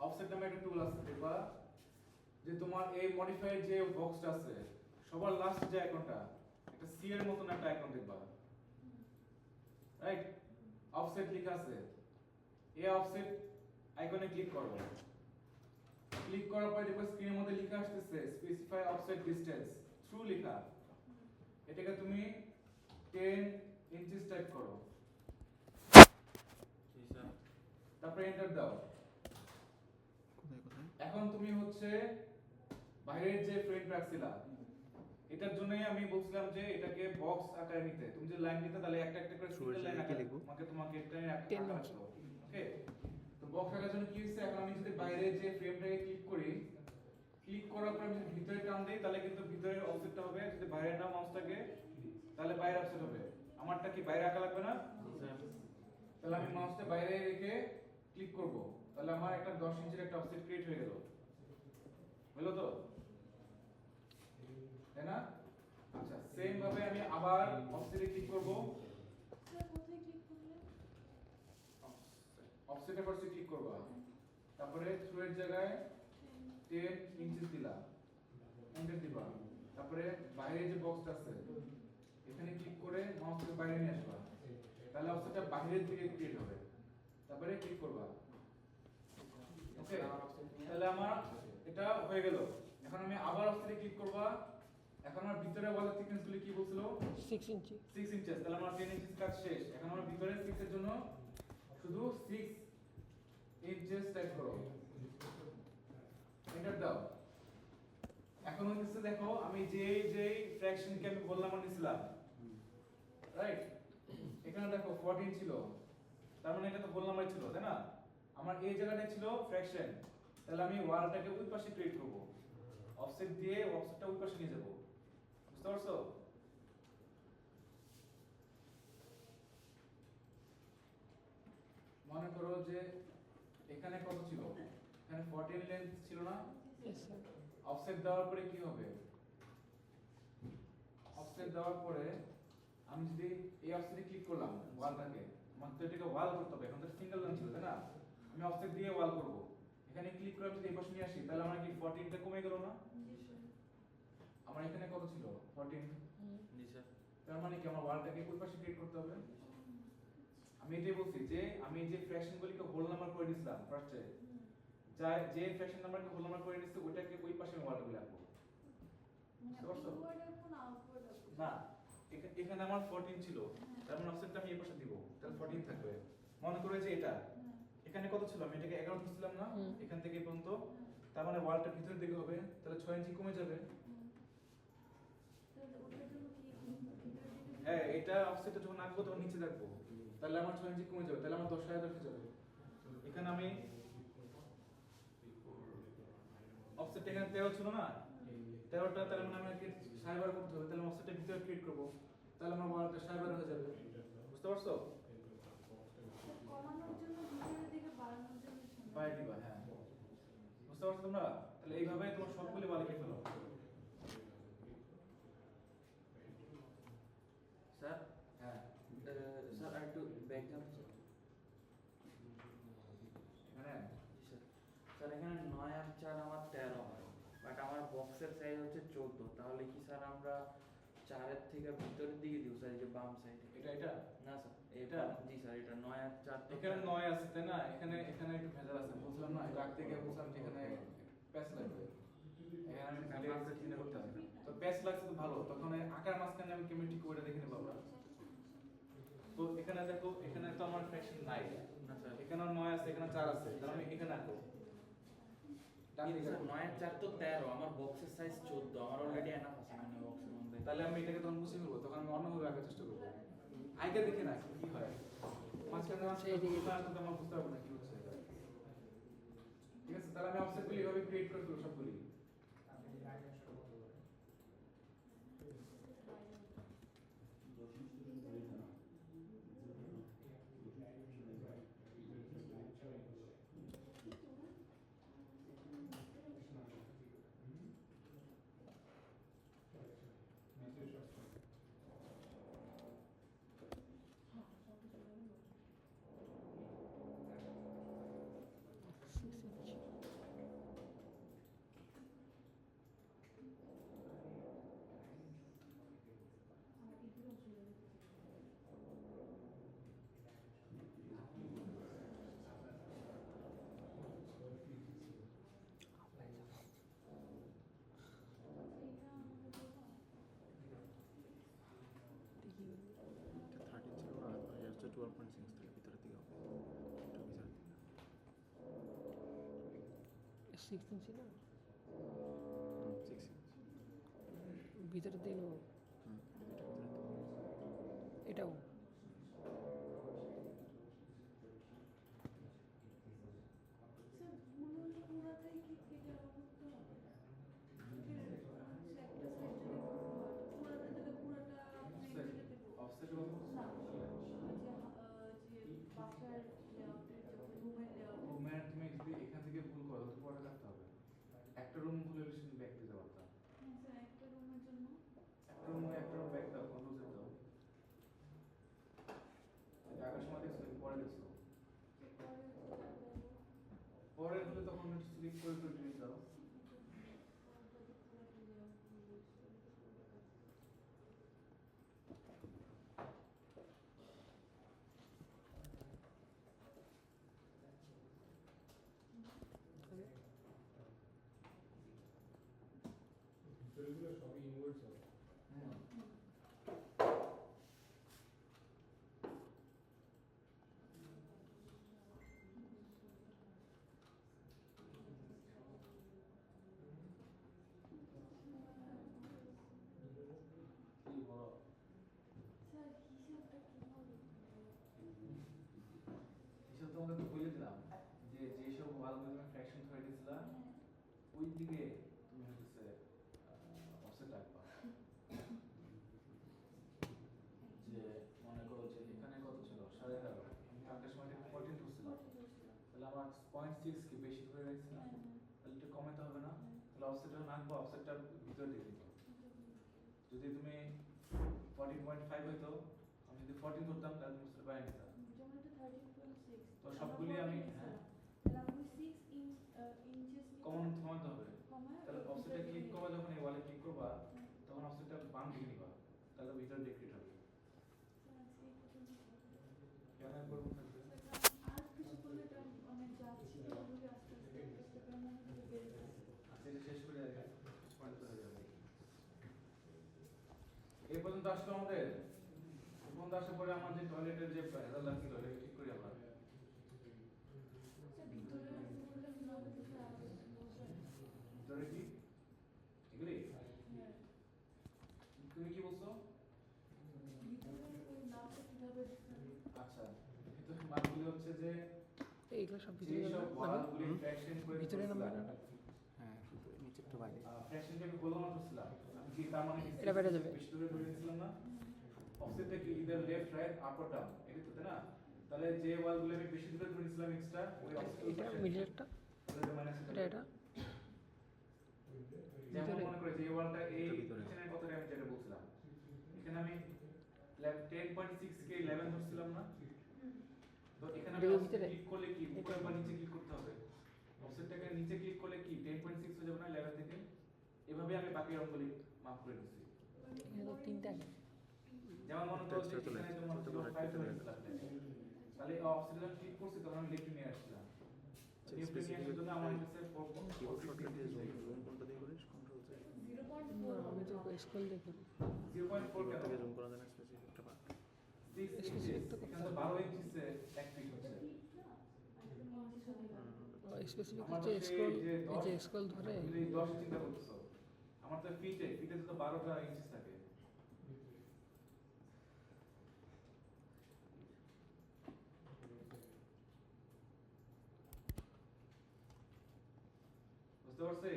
অফসেট নামে একটা টুল আছে দেখবা যে তোমার এই মডিফাইড যে বক্সটা আছে সবার লাস্ট যে আইকনটা একটা সি এর মতন একটা আইকন দেখবা রাইট অফসেট লেখা আছে এই অফসেট আইকনে ক্লিক করো ক্লিক করার পরে দেখো স্ক্রিনের মধ্যে লেখা আসতেছে স্পেসিফাই অফসেট ডিসটেন্স থ্রু লেখা এটাকে তুমি 10 ইঞ্চিস টাইপ করো তারপরে এন্টার দাও কোথায় কোথায়? এখন তুমি হচ্ছে বাইরের যে ফ্রেম রাখছিলা এটার জন্যই আমি বলছিলাম যে এটাকে বক্স আকারে নিতে তুমি যে লাইন নিতে তাহলে একটা একটা করে সিঙ্গেল লাইন আকারে লিখবো? তোমাকে একটা Ten আকার inch। ওকে তো বক্স আকারের জন্য কি হইছে এখন আমি যদি বাইরে যে ফ্রেমটাকে ক্লিক করি ক্লিক করার পর আমি যদি ভিতরে টান দেই তাহলে কিন্তু ভিতরের অফসেটটা হবে যদি বাইরে না মাউসটাকে তাহলে বাইরে অফসেট হবে আমারটা কি বাইরে আঁকা লাগবে না তাহলে আমি মাউসটা বাইরে রেখে ক্লিক করব তাহলে আমার একটা 10 ইঞ্চির একটা অফসেট ক্রিয়েট হয়ে গেল হলো তো তাই না আচ্ছা সেম ভাবে আমি আবার অফসেটে ক্লিক করব স্যার কোথায় ক্লিক করলে অফসেটে ফার্স্টে ক্লিক করব তারপরে থ্রু এর জায়গায় 10 ইঞ্চি দিলা এন্টার দিবা তারপরে বাইরে যে বক্সটা আছে এখানে ক্লিক করে মাউসকে বাইরে নিয়ে আসবা তাহলে অফসেটটা বাইরের দিকে ক্রিয়েট হবে তারপরে ক্লিক করবা ওকে তাহলে আমার এটা হয়ে গেল এখন আমি আবার অফসেটে ক্লিক করবা এখন আমার ভিতরে ওয়ালের থিকনেস গুলো কি বলছিল 6 ইঞ্চি 6 ইঞ্চেস তাহলে আমার 10 ইঞ্চিস কাজ শেষ এখন আমার ভিতরে 6 এর জন্য শুধু 6 ইঞ্চেস টাইপ করো এন্টার দাও এখন হচ্ছে দেখো আমি যে ফ্র্যাকশনকে আমি বললাম নিছিলাম রাইট এখানে দেখো 14 ছিল তার মানে এটা তো বললামই ছিল তাই না আমার আমার এই জায়গাটা ছিল ফ্র্যাকশন, তাহলে আমি ওয়ালটাকে ওই পাশে ক্রিয়েট করব, অফসেট দিয়ে অফসেটটা ওই পাশে নিয়ে যাব। বুঝতে পারছো? মনে করো যে এখানে কত ছিল, এখানে 14 লেন্থ ছিল না, Yes, sir. অফসেট দেওয়ার পরে কি হবে, অফসেট দেওয়ার পরে আমি যদি এই অফসেটে ক্লিক করলাম ওয়ালটাকে, আমার তো এটাকে ওয়াল করতে হবে, এখন তো সিঙ্গেল লাইন ছিল তাই না, আমি অফসেট দিয়ে ওয়াল করব, এখানে ক্লিক করে যদি এই পাশে নিয়ে আসি তাহলে আমার কি 14টা কমে গেল না? জি স্যার। আমার এখানে কত ছিল 14, জি স্যার। তার মানে কি আমার ওয়ালটাকে ওই পাশে ক্রিয়েট করতে হবে। আমি এটাই বলছি যে আমি যে ফ্র্যাকশনগুলিকে হোল নাম্বার করে নিছিলাম ফার্স্টে, যে ফ্র্যাকশন নাম্বারকে হোল নাম্বার করে নিছি ওইটাকে ওই পাশে আমি ওয়ালটাকে রাখবো। মানে বুঝতে পারছো? ইনওয়ার্ড রাখবো না আউটওয়ার্ড রাখবো? না, এখানে আমার 14 ছিল, তার মানে অফসেটটা আমি এই পাশে দিব, তাহলে 14 থাকবে। মনে করে যে এটা হ্যাঁ। এখানে কত ছিল, আমি এটাকে 11 ধরছিলাম না, হুম। এখান থেকে এই পর্যন্ত, হ্যাঁ। তার মানে ওয়ালটা ভিতরের দিকে হবে, তাহলে 6 ইঞ্চি কমে যাবে। তাহলে ওটার জন্য কি ভিতরের দিকে হ্যাঁ, এটা অফসেটটা যখন আঁকবো তখন নিচে রাখবো, তাহলে আমার 6 ইঞ্চি কমে যাবে, তাহলে আমার 10,000 হয়ে যাবে। এখানে আমি অফসেট এখানে 13 ছিল না, 13টা তাহলে মানে আমাকে 12.5 করতে হবে, তাহলে অফসেটের ভিতরে ক্রিয়েট করব, তাহলে আমার ওয়ালটা 12.5 হয়ে যাবে। বুঝতে পারছো? কমানোর জন্য ভিতরের দিকে বাড়ানোর জন্য সামনে। বাই দিবা, হ্যাঁ। বুঝতে পারছো তোমরা? তাহলে এইভাবে তোমার সবগুলি ওয়াল লিখে ফেলো। স্যার হ্যাঁ, স্যার আর একটু ব্যাক যান স্যার। এখানে জি স্যার। স্যার এখানে 9 আর 4 আমার 13 হয়, বাট আমার বক্সের সাইজ হচ্ছে 14, তাহলে কি স্যার আমরা 4-এর থেকে ভিতরের দিকে দিব স্যার, এই যে বাম সাইডে? এটা না স্যার এটা? জি স্যার, এটা 9 আর 4 তো এখানে 9 আছে তাই না, এখানে এখানে একটু ভেজাল আছে, বুঝলাম না, এটা আগে থেকে বুঝলাম যে এখানে প্যাচ লাগবে, এখানে আমি ভ্যালিডেটে চিন্তা করতে হবে, তো প্যাচ লাগছে তো ভালো, তখন এই আকার মাঝখানে আমি কেমন ঠিক করে দেখে নেব আমরা। তো এখানে দেখো, এখানে তো আমার ফ্র্যাকশন নাই, না স্যার। এখানে 9 আছে, এখানে 4 আছে, তাহলে আমি এখানে আঁকবো। ডান কিন্তু দিকে স্যার আঁকবো। 9 আর 4 তো 13, আমার বক্সের সাইজ 14, আমার অলরেডি এনাফ আছে মানে বক্সের মধ্যে। তাহলে আমি এটাকে তখন মুছে ফেলবো, তখন আমি অন্যভাবে আঁকার চেষ্টা করবো, আগে দেখে না কি হয়, মাঝখানে মাঝখানে আমার বুঝতে পারবো না কি হচ্ছে। ঠিক আছে, তাহলে আমি অফসেটগুলি এভাবে ক্রিয়েট করে ফেলবো সবগুলি। এটা 13 ছিল না, এটা হচ্ছে 12.6, তাহলে ভিতরের দিকে হবে, একটু ভিতরের দিকে। 16 ছিল 6 ইঞ্চি। ভিতরে দিন এটা ভিতরের দিকে। এটাও স্যার পুরোটাই কি কেটে করতে হবে? একটা সাইড যদি পুরোটা তাহলে পুরোটা আপনি কেটে দেবো। অফসেট কত? না, যে বাসার লেআউটের যখন রুমের লেআউট রুমের তুমি যদি এখান থেকে ভুল করো তো পরে কাটতে হবে, একটা রুম ভুল হলে সেদিন ব্যাক দিতে পারতাম, হ্যাঁ স্যার একটা রুমের জন্য একটা রুম ব্যাক দাও, কন্ট্রোল জেড দাও, এটা আগের সময় দেখছো নাকি পরে দেখছো? পরে হলে তখন স্লিপ করে করে ডিলিট দাও। কি বড় স্যার হিসাবটা কিভাবে হিসাব তোমাদের তো বলে দিলাম যে তুমি ফ্র্যাকশন ধরে দিছিলা ওই দিকে তুমি হচ্ছে অফসেট রাখবা যে মনে করো যে এখানে কত ছিল 11.5 আমি কালকের সময় 14 ধরছিলাম তাহলে আমার 0.6 কি বেশি ধরে রাখছি না তাহলে একটু কমাতে হবে না তাহলে অফসেটটা রাখবো অফসেটটা ভিতরে দিয়ে দিব যদি তুমি 14.5 হইতো আমি যদি 14 ধরতাম তাহলে তুমি সেটা বাইরে নিতাম তো সবগুলি আমি হ্যাঁ কমাতে হবে তাহলে অফসেটটা ক্লিক করবা যখন এই ওয়ালে ক্লিক করবা তখন অফসেটটা বাম দিকে নিবা তাহলে ভিতরে ডিক্রিট হবে কেন করব থাকবে আচ্ছা এটা শেষ করে আগে পয়েন্ট হয়ে যাবে এই পর্যন্ত আসলো আমাদের এই পর্যন্ত আসার পরে আমার যে টয়লেটের যে রেজাল্ট লাগছিল এটা ঠিক করি আমরা ভিতরে কি এগুলি তুমি কি বলছো আচ্ছা ভিতরে মানগুলি হচ্ছে যে এইগুলো সব যে ভিতরে সব ওয়ালগুলি ফ্র্যাকশন করে ভিতরে নাম্বার না হ্যাঁ নিচেরটা বাইরে ফ্র্যাকশনকে আমি গোলমাল করছিলাম আমি কি তার মানে কি এটা বেড়ে যাবে। বেশি দূরে ধরে নিয়েছিলাম না অফসেটটা কি either left right up or down এটা তো তাই না তাহলে যে ওয়ালগুলো আমি বেশি দূরে ধরে নিয়েছিলাম এক্সট্রা ওই এটা মিডলেরটা তাহলে মাইনাস এটা এটা যেমন ভিতরে। মনে করে যে এই ওয়ালটা এই এটা ভিতরে। এখানে কত আমি যেটা বলছিলাম এখানে আমি 10.6 কে 11 ধরছিলাম না তো এখানে আমি এটা অফসেট ভিতরে। ক্লিক করলে কি উপরে বা নিচে ক্লিক করতে হবে অফসেটটাকে নিচে ক্লিক করলে কি 10.6 হয়ে যাবে না 11 থেকে এভাবে আমি বাকি রঙগুলি মাপ করে দিচ্ছি এখানে তো তিনটা আছে যেমন মনে করো যে Extra চলে এখানে আসছে, তোমার ছোট করে 5 একটা ধরে নিলাম তাহলে অফসেটে যখন ক্লিক করছি তখন আমি লেফটে নিয়ে আসছিলাম লেফটে নিয়ে আসার জন্য আমার কাছে কিবোর্ড শর্টকাট দিয়ে জুম কোনটা দিয়ে করিস কন্ট্রোল সে না আমি তো স্কুল দেখি 0.4 কেন থেকে জুম করা যায় না স্পেসিফিক একটা পার্ট 6 ইঞ্চিস এখানে তো 12 ইঞ্চিস এক ফিট হচ্ছে স্পেসিফিক আমার হচ্ছে কাছে স্কুল যে এই যে স্কুল ধরে তুমি 10 চিন্তা করতেছো আমার তো ফিটে তো 12টা ইঞ্চিস থাকে বুঝতে পারছি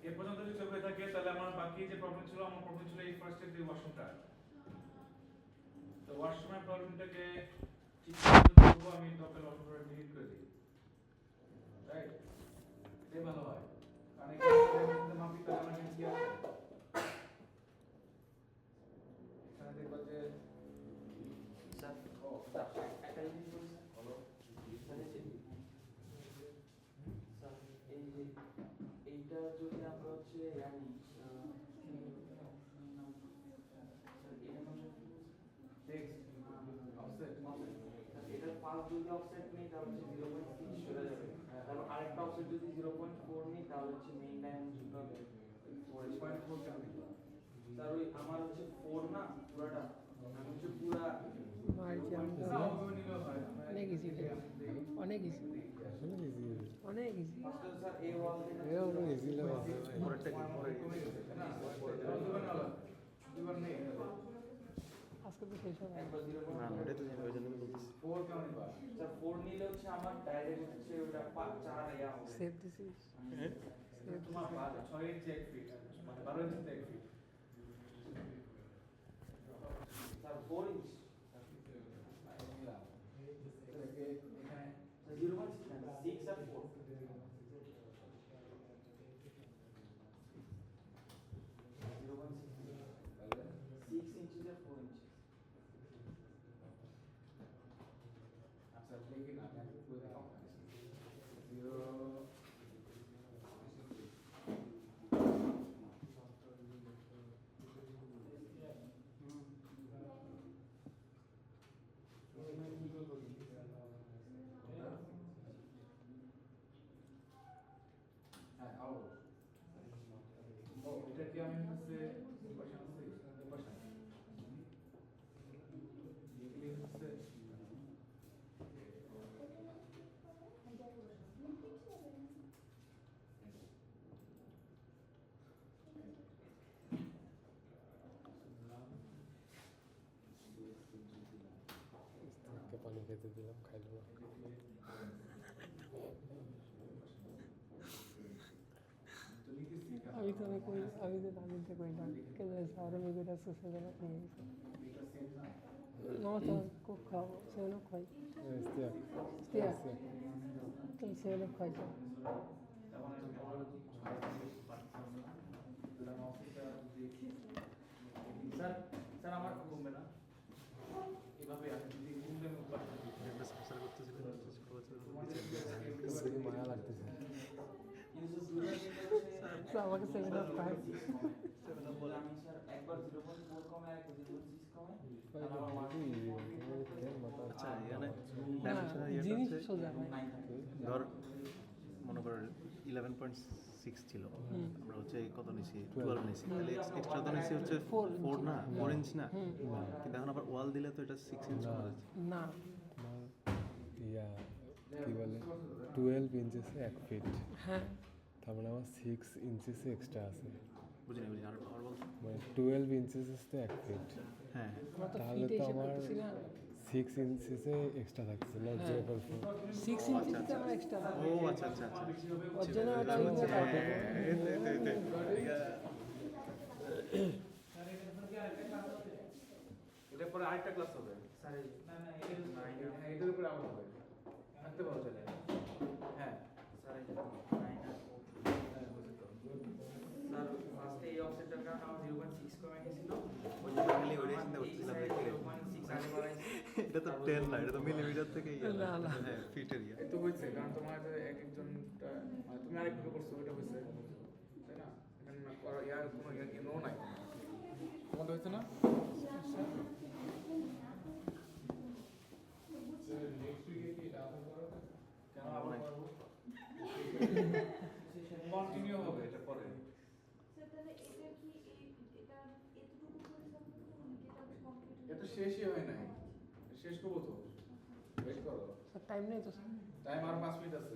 এ পর্যন্ত যদি চলতে থাকে তাহলে আমার বাকি যে প্রবলেম ছিল এই ফার্স্টের যে ওয়াশরুমটা তো ওয়াশরুমের প্রবলেমটাকে ঠিক করব আমি দরকার ওয়াশরুমটা ডিলিট করে দিই রাইট এটাই ভালো হয় কারণ এখানে মাপি তাহলে আমার কি আছে এখানে দেখবা যে স্যার ও একটা জিনিস বলি স্যার বলো স্যার এই যে এইটা যদি আমরা হচ্ছে জানি টেক্সট অফসেট এটার পাঁচ যদি অফসেট নেই তাহলে হচ্ছে 0.6 চলে যাবে তারপর আরেকটা অফসেট যদি 0.4 নেই তাহলে হচ্ছে মেইন ডাইমেনশনটা 4.4 কেন দিবা স্যার ওই আমার হচ্ছে 4 না পুরাটা আমি হচ্ছে পুরা মার্জি আমি না ওভাবে নিলেও হয় অনেক ইজি অনেক ইজি অনেক ইজি ফার্স্টে স্যার এই ওয়াল থেকে পরেরটা কি পরে কমে গেছে তাই না দুবার নেই আজকে তো শেষ হবে একবার না 0.4 ওটাই তো জানি ওই জন্য বলতেছি 4 কেন নিবা স্যার 4 নিলে হচ্ছে আমার ডাইরেক্ট হচ্ছে ওটা 4 ইয়া হবে সেভ দিছি সেভ তোমার 6 ইঞ্চি 1 ফিট মানে 12 ইঞ্চিতে 1 ফিট স্যার 4 ইঞ্চ নিলাম এখানে 0.6 আর 4 6 inches আর 4 inches আচ্ছা লিখি না আমি পুরো দেখাও 0 পানি খেতে দিলাম, খাইলো না। আমি তো কই, আমি তো তামিলতে কইলাম কে জানে সারা মেঘের আছে সেজন্য নিয়ে গেছে না তো খুব খাবো সেজন্য খাই ইস্তিয়া ইস্তিয়া তো সেজন্য খাই তো স্যার স্যার আমার কমবে না এভাবে আপনি যদি কমবে আমি পাঠাতে দিই একটা সমস্যা করতেছিলেন দেখে মায়া লাগতেছে। তো আমাকে সেভেন আপ খাই আমি স্যার একবার 0.4 কমে আর 0.6 কমে আচ্ছা এখানে না জিনিস সোজা ভাই ধর মনে কর 11.6 ছিল, আমরা হচ্ছে কত নিছি 12 নিছি, তাহলে এক্সট্রা তো নিছি হচ্ছে 4 না 4 ইঞ্চ না, কিন্তু এখন আবার ওয়াল দিলে তো এটা 6 ইঞ্চ হয়ে যাচ্ছে। না ইয়া কি বলে 12 ইঞ্চেসে 1 ফিট, হ্যাঁ তার মানে আমার 6 ইঞ্চেসে এক্সট্রা আছে, বুঝিনি আর বল। মানে 12 ইঞ্চেসে 1 ফিট, হ্যাঁ আমরা তো তাহলে ফিটে তো এসে আমার করতেছি না 6 ইঞ্চেসে এক্সট্রা থাকছে, নট 0.4। 6 ইঞ্চিতে আমার এক্সট্রা ও আচ্ছা আচ্ছা আচ্ছা ওর জন্য ওটা নিতে পারবে এটা পরে আরেকটা ক্লাস হবে স্যার হ্যাঁ এটার উপরে আবার হবে থাকতে পারো চলে হ্যাঁ স্যার ফার্স্টে এই অফসেটটার কারণে আমার 0.6 কমে গেছিল ওই জন্য খালি ওইটাই চিন্তা এই করতেছিলাম সাইডে দেখলে 0.6 আগে বাড়াইছি এটা তো 10 না, এটা তো মিলিমিটার থেকে না, না। হ্যাঁ ফিট এরিয়া। এই তো হয়েছে কারণ তোমার যে এক একজনটা তুমি আরেকটু করছো ওইটা হয়েছে তাই না এখানে না করা ইয়ার কোনো ইয়ার কি নো নাই তোমাদের হয়েছে না কেন আবার করবো কন্টিনিউ হবে এটা পরে স্যার তাহলে এটা কি এটা এতটুকু করে সাবমিট করব নাকি এটা কমপ্লিট এটা শেষই হয় নাই শেষ করবো তো ওয়েট করো স্যার টাইম নেই তো স্যার টাইম আর 5 মিনিট আছে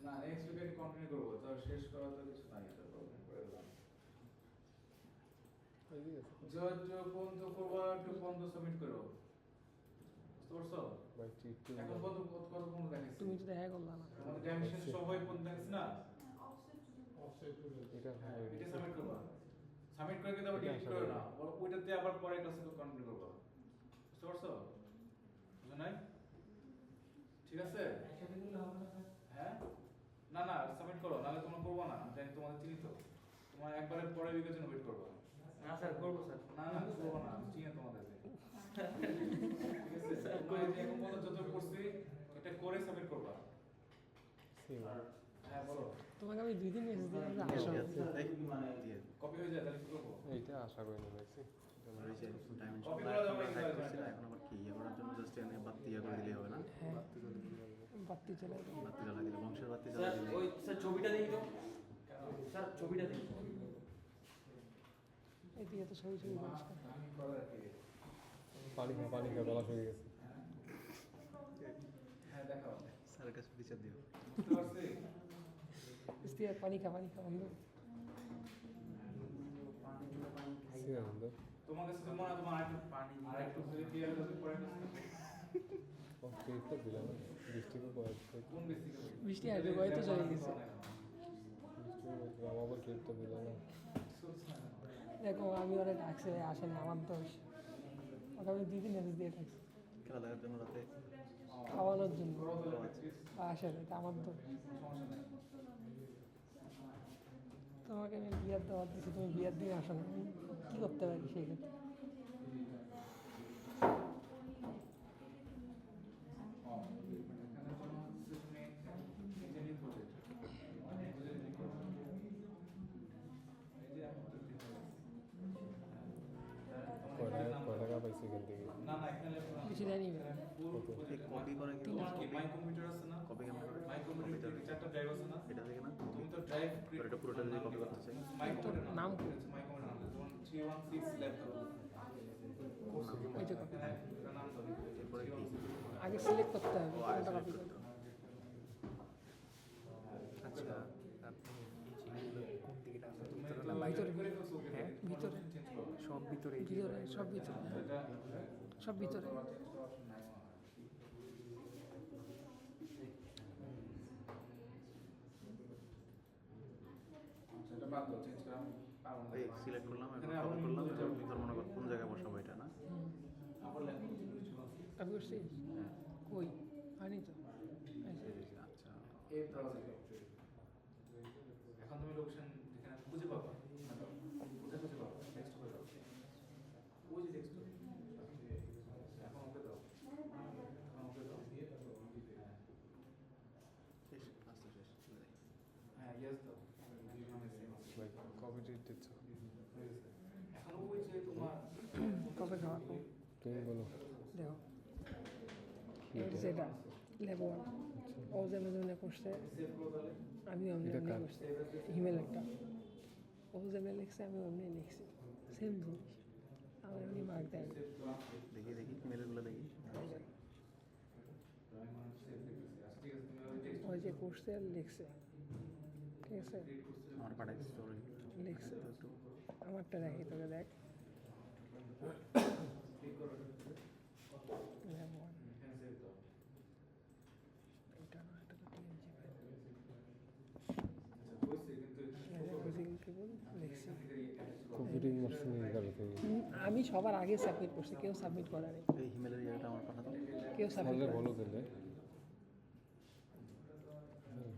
না নেক্সট উইকে কন্টিনিউ করবো তো শেষ করা তো কিছু নাই এটা প্রবলেম করে দিলাম যত পর্যন্ত করবা একটু পর্যন্ত সাবমিট করো বুঝতে পারছো ভাই ঠিক তো এখন কত কত পর্যন্ত দেখাচ্ছি তুমি তো দেখা করলা না আমাদের ডাইমেনশন সবাই পর্যন্ত দেখাচ্ছি না এটা হ্যাঁ এটা সাবমিট করবা সাবমিট করে কিন্তু আবার ডিলিট করো না ওইটাতে আবার পরে ক্লাসে কন্টিনিউ করবা বুঝতে পারছো বুঝো নাই ঠিক আছে হ্যাঁ না না সাবমিট করো নাহলে তোমরা করবো না জানি তোমাদের চিনি তো তোমার একবারে পরে উইকের জন্য ওয়েট করবা না স্যার করবো স্যার না না করবো না আমি চিনি তোমাদেরকে ঠিক আছে তোমরা এই যে এখন পর্যন্ত যত করছি এটা করে সাবমিট করবা হ্যাঁ বলো তোমাকে আমি 2 দিন মেসেজ দিলাম যে আসো কপি হয়ে যায় তাহলে কি করবো এইটা আশা করি না দেখছি আমার এই যে ডাইমেনশন Copy করা যাবে না, হাইড যাবে না। করছিলাম, এখন আবার কি ইয়ে করার জন্য জাস্ট এখানে বাতি ইয়ে করে দিলেই হবে না? হ্যাঁ বাতি চলে যাবে বাতি জ্বালা দিলে বংশের বাতি জ্বালা স্যার দিলে ওই স্যার ছবিটা দেখি তো স্যার ছবিটা দেখি এদিকে তো ছবি ছবি পরিষ্কার আমি করার আর কি পানি খা গলা শুকিয়ে গেছে। হ্যাঁ দেখাও স্যারের কাছে বিচার দিও। বুঝতে পারছি ইস্তিয়ার পানি খা বন্ধু সিরিয়াস বন্ধু, তোমার কাছে তো মনে হয় তোমার আরেকটু যদি ক্লিয়ার করতে পারে ও ট্রিট তো দিলাম না, বৃষ্টিকে কয়েকটা কোন বেসিক বৃষ্টি আসবে ভয় তো চলে গেছে আমার ট্রিট তো দিলাম না। দেখো আমি ওরা ডাকছে আসেন আমার দোষ ওকে আমি 2 দিন মেসেজ দিয়ে ডাকছি খেলা দেখার জন্য রাতে খাওয়ানোর জন্য আসেন এটা আমার দোষ তোমাকে আমি বিয়ার দেওয়ার দিচ্ছি তুমি বিয়ার দিন আসো না আমি কী করতে পারি সেই ক্ষেত্রে কয় টাকা পাইছি এখান থেকে? না না এখানে লেখো না কিছু দেয়নি কপি করে কি মাই কম্পিউটার আছে না কপি কেমন করে? মাই কম্পিউটার চারটা ড্রাইভ আছে না এটা থেকে না তুমি তো ড্রাইভ আর এটা পুরোটা যদি কপি করতে চাই মাই কম্পিউটার নাম নাম মাই কম্পিউটার নাম যেমন 316 ল্যাপটপ ওইটা কপি নাম তো এরপরে কি আগে সিলেক্ট করতে হবে ও আগে কোনটা select কপি করতে করতে হবে। আচ্ছা আপনি এই জিনিসগুলো কোন দিকে রাখছেন? তুমি তো ভিতরে করে ফেলছো ওকে হ্যাঁ ভিতরে চেঞ্জ করো সব ভিতরে ভিতরে সব ভিতরে এটা সব ভিতরে চেঞ্জ করার অপশন নাই মনে হয়। আচ্ছা এটা বাদ দাও চেঞ্জ করা আমি পারবো না এই সিলেক্ট করলাম এখন এখানে আবার কপি করলাম নিতে হবে। তোর মনে কর কোন জায়গায় বসাবো এটা না আবার লেখো কিছু আমি করছি হ্যাঁ কই আনি তো আচ্ছা এই ব্রাউজারে এখন তুমি লোকেশন যেখানে খুঁজে পাবা কোথায় খুঁজে পাবা টেক্সট করে দাও ওই যে টেক্সট এখন ওকে দাও এখন ওকে দাও শেষ আস্তে শেষ হ্যাঁ ইয়েস দাও দুজনে সেম আছে ভাই কবে ডেট দিচ্ছ এখন ওই যে তোমার কবে খাওয়া তুমি বলো দেখো এর যেটা লেবল ও যেমন করছে সেভ করো তাহলে আমি অমনি এটা অমনি কার? করছি হিমেল একটা ও যেমন লিখছে আমি অমনি লিখছি সেম জিনিস আমার এমনি মার্ক দেয় সেভ করো দেখি দেখি মেলগুলো দেখি আমি মানে সেভ লিখেছি আচ্ছা ঠিক আছে তুমি ওই টেক্সট ওই যে করছে আর লিখছে ঠিক আছে রিড করতে আমার পাঠাইছি স্টোরি লিখছে একটু আমারটা দেখি তোকে দেখ ক্লিক করো লেবল এখানে সেভ দাও এটা না এটা তো টিএমজি ফাইল আচ্ছা হইছে কিন্তু এখানে show করবে। লিখছি এখান থেকে attach করো। কপিটিং মারছি নিয়ে গেল তুমি আমি সবার আগে সাবমিট করছি কেউ সাবমিট করে নাই এই হিমেলের ইয়েটা আমার পাঠাতো কেউ সাবমিট তাহলে করে বলো দিলে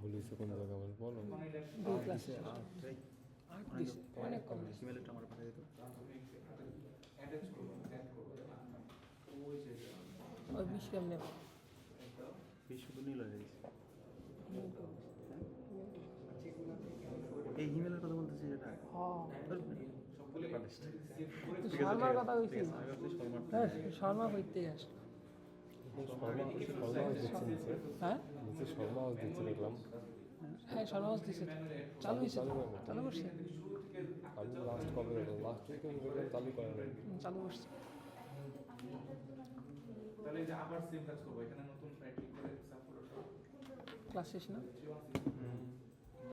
ভুলিস কোন জায়গা বল বলো এখন এই লেখা দুই ক্লাসে এই আট দিছে অনেক কম দিছে। হিমেলেরটা আমার পাঠাই দিত তুমি attach করবো add করবো ওই যে এটা। ওই বিশ কেমনে দাও এই শুধু নীল হয়ে গেছে এই হিমেলের কথা বলতেছি যেটা হ্যাঁ সবগুলো পাঠিয়েছি সেভ করে তুই শর্মার কথা কইছিস আমি ভাবছি শর্মার হ্যাঁ শর্মা হইতে আসলো শর্মা হাউস দিচ্ছে নিচে হ্যাঁ নিচে শর্মা হাউস দিচ্ছে দেখলাম হ্যাঁ শর্মা হাউস দিছে তো। চালু হয়েছে তো? চালু করছে শুরু থেকে আমি লাস্ট কবে দেখলাম লাস্ট উইকে দেখলাম চালু করে নাই চালু করছে তাহলে এই যে আবার সেম কাজ করবো এখানে নতুন রাইট ক্লিক করে সাব ফোল্ডার ক্লাস শেষ না সব